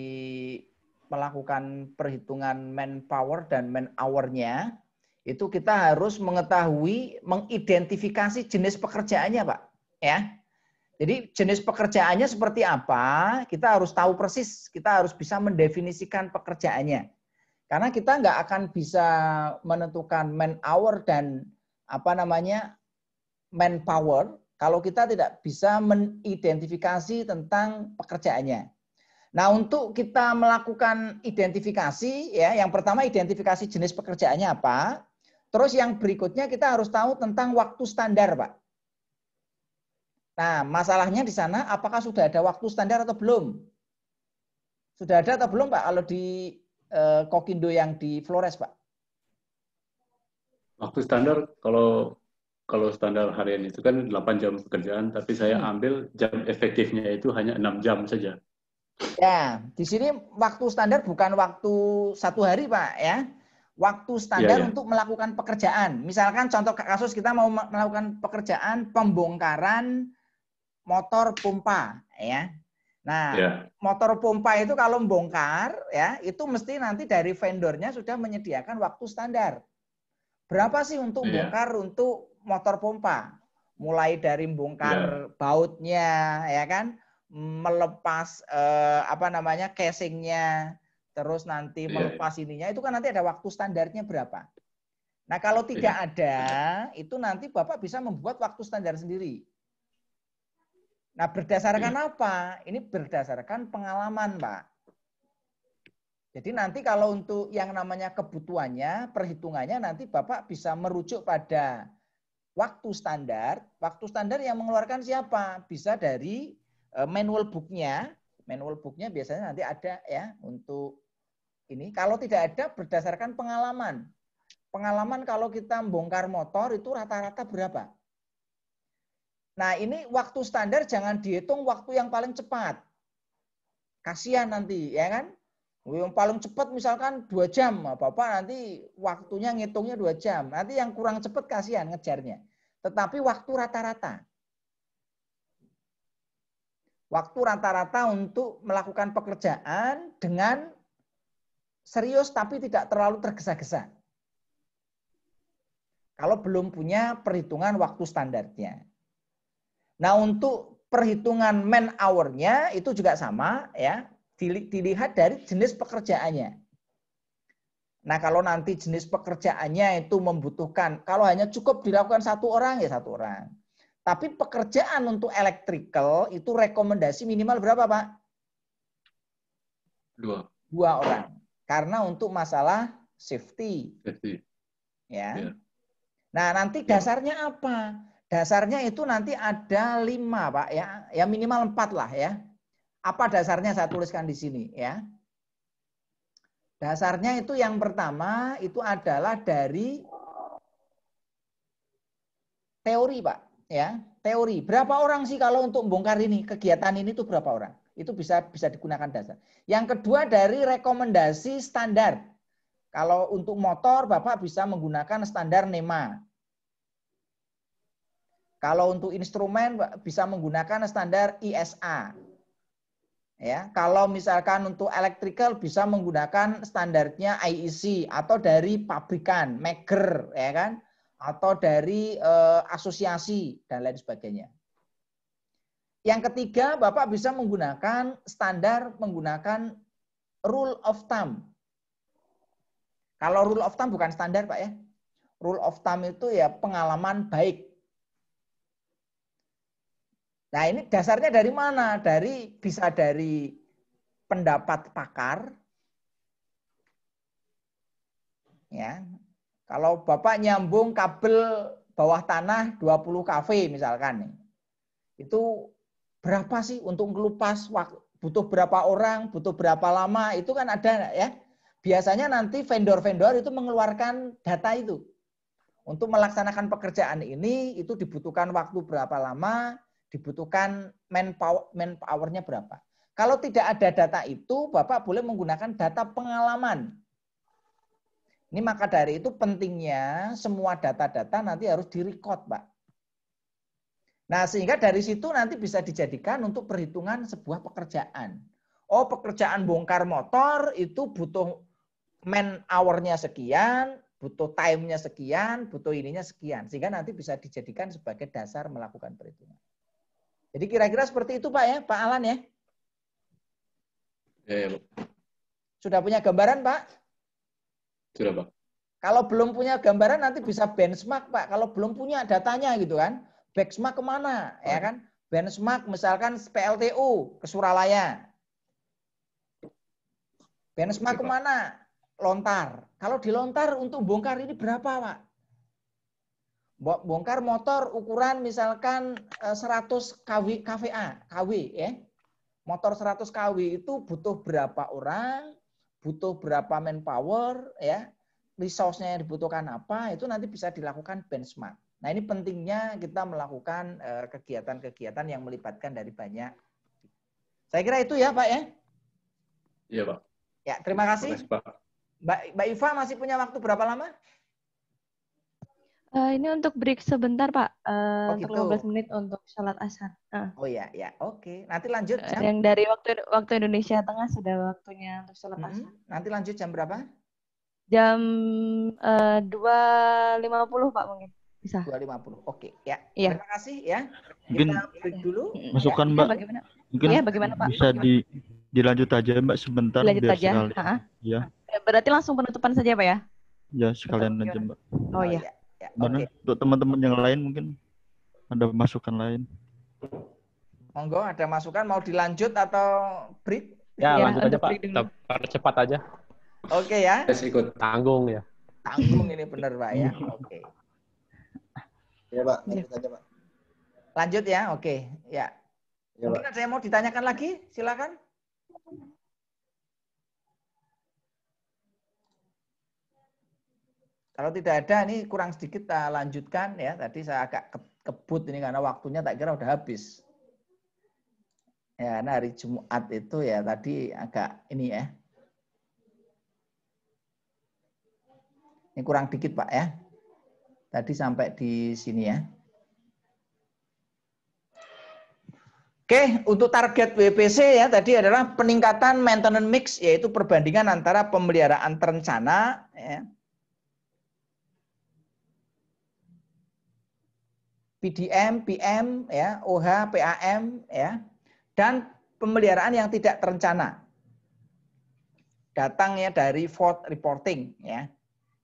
melakukan perhitungan manpower dan man hour-nya itu kita harus mengetahui, mengidentifikasi jenis pekerjaannya Pak. Ya. Jadi jenis pekerjaannya seperti apa, kita harus tahu persis, kita harus bisa mendefinisikan pekerjaannya. Karena kita nggak akan bisa menentukan man hour dan manpower kalau kita tidak bisa mengidentifikasi tentang pekerjaannya. Nah, untuk kita melakukan identifikasi ya, yang pertama identifikasi jenis pekerjaannya apa. Terus yang berikutnya kita harus tahu tentang waktu standar, Pak. Nah, masalahnya di sana apakah sudah ada waktu standar atau belum? Sudah ada atau belum, Pak? Kalau di Kokindo yang di Flores, Pak. Waktu standar kalau standar harian itu kan 8 jam pekerjaan, tapi saya ambil jam efektifnya itu hanya 6 jam saja. Ya, di sini waktu standar bukan waktu 1 hari, Pak ya. Waktu standar untuk melakukan pekerjaan. Misalkan contoh kasus kita mau melakukan pekerjaan pembongkaran motor pompa ya. Nah, motor pompa itu kalau membongkar ya, itu mesti nanti dari vendornya sudah menyediakan waktu standar. Berapa sih untuk bongkar untuk motor pompa? Mulai dari bongkar bautnya ya kan, melepas casingnya, terus nanti melepas ininya, itu kan nanti ada waktu standarnya berapa. Nah, kalau tidak ada, itu nanti Bapak bisa membuat waktu standar sendiri. Nah, berdasarkan apa? Ini berdasarkan pengalaman, Pak. Jadi nanti kalau untuk yang namanya kebutuhannya, perhitungannya nanti Bapak bisa merujuk pada waktu standar. Waktu standar yang mengeluarkan siapa? Bisa dari manual book-nya. Manual book-nya biasanya nanti ada ya untuk ini. Kalau tidak ada berdasarkan pengalaman. Pengalaman kalau kita bongkar motor itu rata-rata berapa? Nah, ini waktu standar jangan dihitung waktu yang paling cepat. Kasihan nanti, ya kan? Yang paling cepat misalkan 2 jam. Bapak nanti waktunya ngitungnya 2 jam. Nanti yang kurang cepat kasihan ngejarnya. Tetapi waktu rata-rata. Waktu rata-rata untuk melakukan pekerjaan dengan serius tapi tidak terlalu tergesa-gesa. Kalau belum punya perhitungan waktu standarnya. Nah, untuk perhitungan man hour-nya itu juga sama ya, dilihat dari jenis pekerjaannya. Nah, kalau nanti jenis pekerjaannya itu membutuhkan, kalau hanya cukup dilakukan 1 orang ya 1 orang. Tapi pekerjaan untuk electrical itu rekomendasi minimal berapa, Pak? 2 orang. Karena untuk masalah safety. Ya. Nah, nanti dasarnya apa? Dasarnya itu nanti ada 5, Pak ya. Ya minimal 4 lah ya. Apa dasarnya saya tuliskan di sini ya. Dasarnya itu yang pertama itu adalah dari teori, Pak ya. Teori. Berapa orang sih kalau untuk bongkar ini, kegiatan ini tuh berapa orang? Itu bisa digunakan dasar. Yang kedua dari rekomendasi standar. Kalau untuk motor Bapak bisa menggunakan standar NEMA. Kalau untuk instrumen bisa menggunakan standar ISA. Ya, kalau misalkan untuk electrical bisa menggunakan standarnya IEC atau dari pabrikan, maker, ya kan, atau dari asosiasi dan lain sebagainya. Yang ketiga, Bapak bisa menggunakan standar menggunakan rule of thumb. Kalau rule of thumb bukan standar, Pak ya. Rule of thumb itu ya pengalaman baik. Nah, ini dasarnya dari mana? Bisa dari pendapat pakar. Ya. Kalau Bapak nyambung kabel bawah tanah 20 kV misalkan nih. Itu berapa sih untuk ngelupas, butuh berapa orang, butuh berapa lama, itu kan ada ya. Biasanya nanti vendor-vendor itu mengeluarkan data itu. Untuk melaksanakan pekerjaan ini itu dibutuhkan waktu berapa lama, dibutuhkan manpower-nya berapa. Kalau tidak ada data itu, Bapak boleh menggunakan data pengalaman. Ini maka dari itu pentingnya semua data-data nanti harus direcord, Pak. Nah, sehingga dari situ nanti bisa dijadikan untuk perhitungan sebuah pekerjaan. Oh, pekerjaan bongkar motor itu butuh man hour-nya sekian, butuh time-nya sekian, butuh ininya sekian. Sehingga nanti bisa dijadikan sebagai dasar melakukan perhitungan. Jadi kira-kira seperti itu, Pak ya, Pak Alan ya? Ya, Pak. Sudah punya gambaran, Pak? Sudah, Pak. Kalau belum punya gambaran nanti bisa benchmark, Pak. Kalau belum punya datanya gitu kan. Benchmark kemana, ya kan? Benchmark misalkan PLTU ke Suralaya. Benchmark kemana? Lontar. Kalau di Lontar untuk bongkar ini berapa, Pak? Bongkar motor ukuran misalkan 100 kW ya. Motor 100 kW itu butuh berapa orang, butuh berapa manpower, ya. Resource-nya yang dibutuhkan apa, itu nanti bisa dilakukan benchmark. Nah, ini pentingnya kita melakukan kegiatan-kegiatan yang melibatkan dari banyak. Saya kira itu ya, Pak ya. Iya, Pak. Ya, terima kasih. Terima kasih, Pak. Mbak Iva masih punya waktu berapa lama? Ini untuk break sebentar, Pak. Untuk gitu. 15 menit untuk sholat asar. Oh ya, ya, oke. Nanti lanjut jam. Yang dari waktu Indonesia Tengah sudah waktunya untuk sholat asar. Nanti lanjut jam berapa? Jam 2.50, Pak, mungkin. Bisa. 2.50. Oke, ya. Iya. Terima kasih ya. Mungkin kita break dulu. Masukan, Ya. Mbak. Bagaimana? Mungkin Ya, bagaimana, Pak? bisa dilanjut aja, Mbak, sebentar Dilanjut biar aja. sekalian. Ya. Berarti langsung penutupan saja, Pak ya? Ya, sekalian aja, Mbak. Oh iya. Ya, Mana? oke. Untuk teman-teman yang lain mungkin ada masukan lain. Monggo, ada masukan mau dilanjut atau break? Ya, Ya, lanjut aja, untuk Pak. break dulu. Kita percepat aja. Oke ya. Saya ikut. Tanggung ya. Tanggung ini benar, Pak ya. Oke. Ya, Pak. Lanjut aja, Pak. Lanjut ya. Oke. Ya. Ya, Mungkin Pak. ada yang mau ditanyakan lagi? Silakan. Kalau tidak ada, ini kurang sedikit kita lanjutkan ya. Tadi saya agak kebut ini karena waktunya tak kira udah habis. Ya, karena hari Jumat itu ya tadi agak ini ya. Ini kurang dikit, Pak ya. Tadi sampai di sini ya. Oke, untuk target WPC ya tadi adalah peningkatan maintenance mix, yaitu perbandingan antara pemeliharaan terencana ya, PDM, PM, ya, OH, PAM, ya, dan pemeliharaan yang tidak terencana. Datangnya dari fault reporting, ya.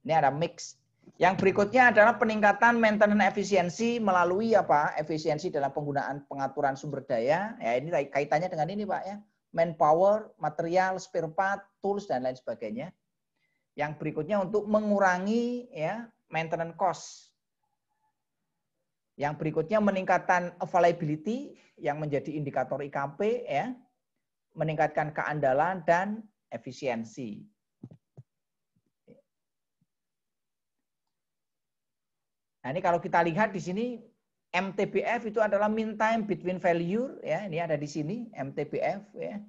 Ini ada mix. Yang berikutnya adalah peningkatan maintenance efisiensi melalui apa? Efisiensi dalam penggunaan pengaturan sumber daya. Ya, ini kaitannya dengan ini, Pak ya. Manpower, material, spare part, tools dan lain sebagainya. Yang berikutnya untuk mengurangi ya maintenance cost. Yang berikutnya meningkatkan availability yang menjadi indikator IKP ya, meningkatkan keandalan dan efisiensi. Nah, ini kalau kita lihat di sini MTBF itu adalah mean time between failure ya, ini ada di sini MTBF ya.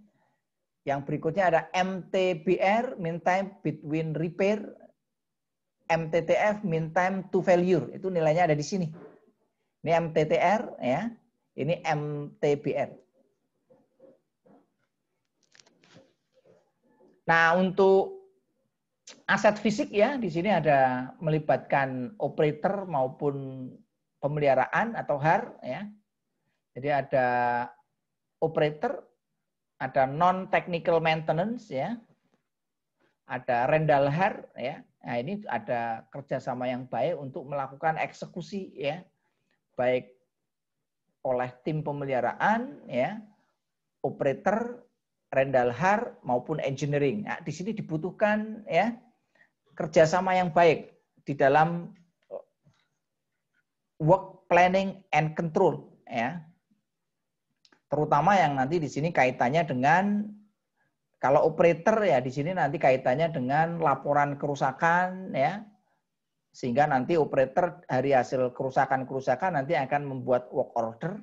Yang berikutnya ada MTBR, mean time between repair. MTTF, mean time to failure. Itu nilainya ada di sini. Ini MTTR ya, ini MTBR. Nah, untuk aset fisik ya, di sini ada melibatkan operator maupun pemeliharaan atau HAR ya. Jadi ada operator, ada non technical maintenance ya. Ada rental HAR ya. Nah, ini ada kerjasama yang baik untuk melakukan eksekusi ya. Baik oleh tim pemeliharaan ya, operator, Rendahar maupun engineering. Nah, di sini dibutuhkan ya kerjasama yang baik di dalam work planning and control ya. Terutama yang nanti di sini kaitannya dengan kalau operator ya di sini nanti kaitannya dengan laporan kerusakan ya. Sehingga nanti operator dari hasil kerusakan-kerusakan nanti akan membuat work order.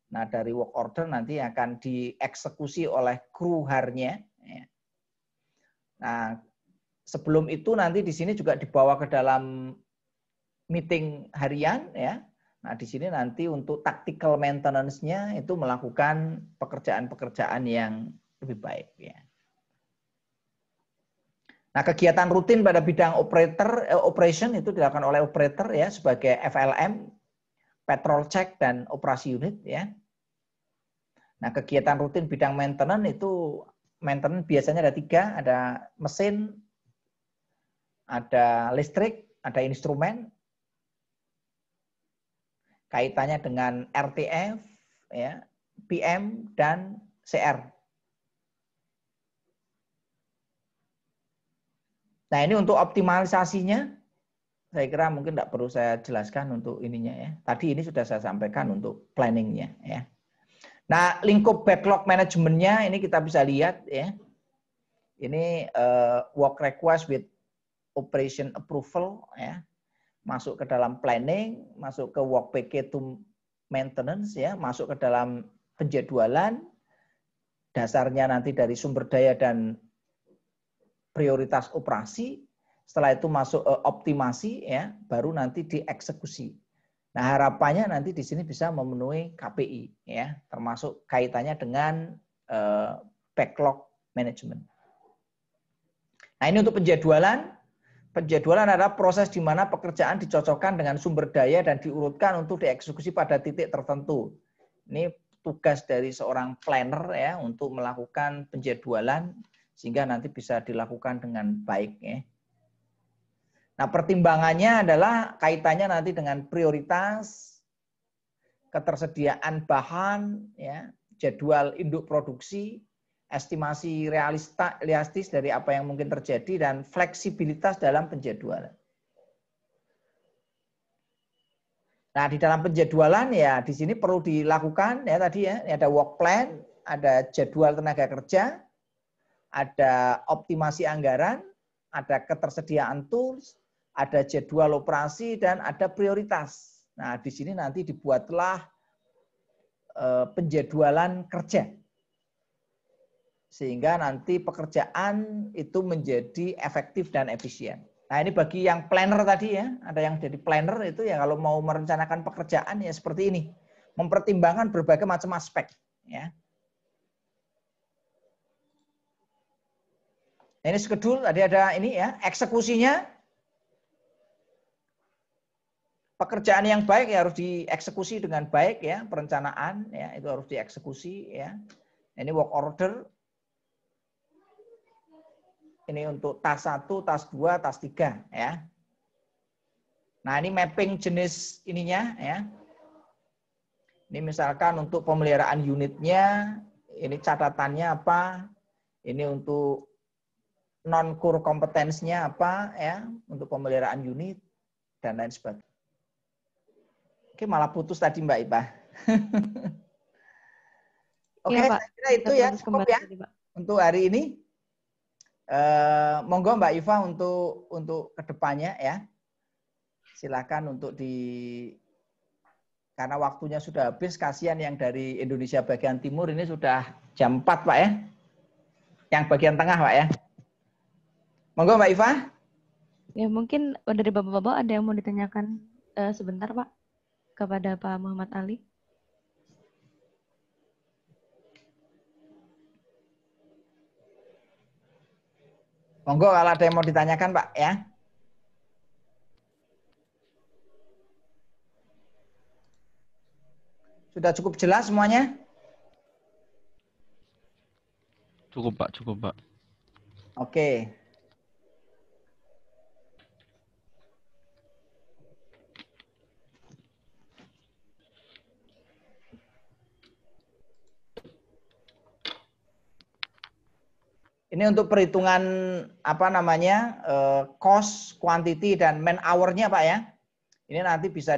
Nah, dari work order nanti akan dieksekusi oleh kru harnya. Nah, sebelum itu nanti di sini juga dibawa ke dalam meeting harian ya. Nah, di sini nanti untuk tactical maintenance-nya itu melakukan pekerjaan-pekerjaan yang lebih baik ya. Nah, kegiatan rutin pada bidang operation itu dilakukan oleh operator ya sebagai FLM, patrol check dan operasi unit ya. Nah, kegiatan rutin bidang maintenance itu maintenance biasanya ada 3, ada mesin, ada listrik, ada instrumen. Kaitannya dengan RTF ya, PM dan CR. Nah, ini untuk optimalisasinya, saya kira mungkin tidak perlu saya jelaskan untuk ininya ya. Tadi ini sudah saya sampaikan untuk planningnya ya. Nah, lingkup backlog manajemennya ini kita bisa lihat ya. Ini work request with operation approval ya. Masuk ke dalam planning, masuk ke work package to maintenance ya, masuk ke dalam penjadwalan. Dasarnya nanti dari sumber daya dan prioritas operasi, setelah itu masuk optimasi ya, baru nanti dieksekusi. Nah, harapannya nanti di sini bisa memenuhi KPI ya, termasuk kaitannya dengan backlog management. Nah, ini untuk penjadwalan. Penjadwalan adalah proses di mana pekerjaan dicocokkan dengan sumber daya dan diurutkan untuk dieksekusi pada titik tertentu. Ini tugas dari seorang planner ya untuk melakukan penjadwalan sehingga nanti bisa dilakukan dengan baik ya. Nah, pertimbangannya adalah kaitannya nanti dengan prioritas, ketersediaan bahan, ya, jadwal induk produksi, estimasi realistis dari apa yang mungkin terjadi, dan fleksibilitas dalam penjadwalan. Nah, di dalam penjadwalan ya di sini perlu dilakukan ya tadi ya, ada work plan, ada jadwal tenaga kerja, ada optimasi anggaran, ada ketersediaan tools, ada jadwal operasi, dan ada prioritas. Nah, di sini nanti dibuatlah penjadwalan kerja. Sehingga nanti pekerjaan itu menjadi efektif dan efisien. Nah, ini bagi yang planner tadi ya, ada yang jadi planner itu ya kalau mau merencanakan pekerjaan ya seperti ini. Mempertimbangkan berbagai macam aspek. Ya. Ini schedule, tadi ada ini ya, eksekusinya. Pekerjaan yang baik ya harus dieksekusi dengan baik ya, perencanaan ya itu harus dieksekusi ya. Ini work order. Ini untuk tas 1, tas 2, tas 3 ya. Nah, ini mapping jenis ininya ya. Ini misalkan untuk pemeliharaan unitnya, ini catatannya apa? Ini untuk non-core kompetensinya apa ya, untuk pemeliharaan unit dan lain sebagainya. Oke, malah putus tadi Mbak Ipa. Oke, ya, Pak. saya kira itu ya cukup ya tadi, Pak. Untuk hari ini. Monggo Mbak Iva untuk kedepannya ya. Silakan untuk karena waktunya sudah habis, kasihan yang dari Indonesia bagian timur ini sudah jam 4 Pak ya. Yang bagian tengah Pak ya. Monggo Mbak Iva. Ya, mungkin dari Bapak-bapak ada yang mau ditanyakan sebentar Pak kepada Pak Muhammad Ali. Monggo kalau ada yang mau ditanyakan Pak ya. Sudah cukup jelas semuanya? Cukup Pak, cukup Pak. Oke. Ini untuk perhitungan apa namanya cost, quantity dan man hour-nya Pak ya. Ini nanti bisa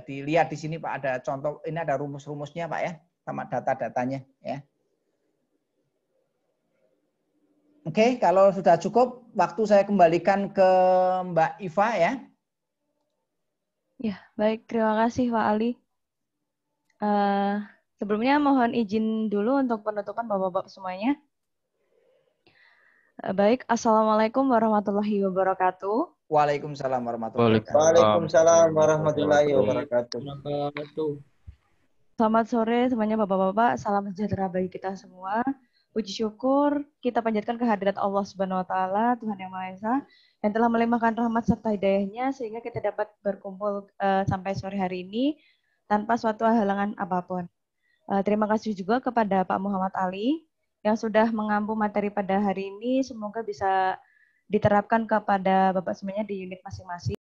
dilihat di sini Pak, ada contoh, ini ada rumus-rumusnya Pak ya, sama data-datanya ya. Oke, kalau sudah cukup, waktu saya kembalikan ke Mbak Iva ya. Ya, baik. Terima kasih Pak Ali. Sebelumnya mohon izin dulu untuk penutupan Bapak-Bapak semuanya. Baik, Assalamualaikum warahmatullahi wabarakatuh. Waalaikumsalam warahmatullahi wabarakatuh. Waalaikumsalam warahmatullahi wabarakatuh. Selamat sore semuanya Bapak-Bapak. Salam sejahtera bagi kita semua. Puji syukur kita panjatkan kehadirat Allah Subhanahu wa taala, Tuhan Yang Maha Esa, yang telah melimpahkan rahmat serta hidayah-Nya sehingga kita dapat berkumpul sampai sore hari ini tanpa suatu halangan apapun. Terima kasih juga kepada Pak Muhammad Ali yang sudah mengampu materi pada hari ini. Semoga bisa diterapkan kepada Bapak semuanya di unit masing-masing.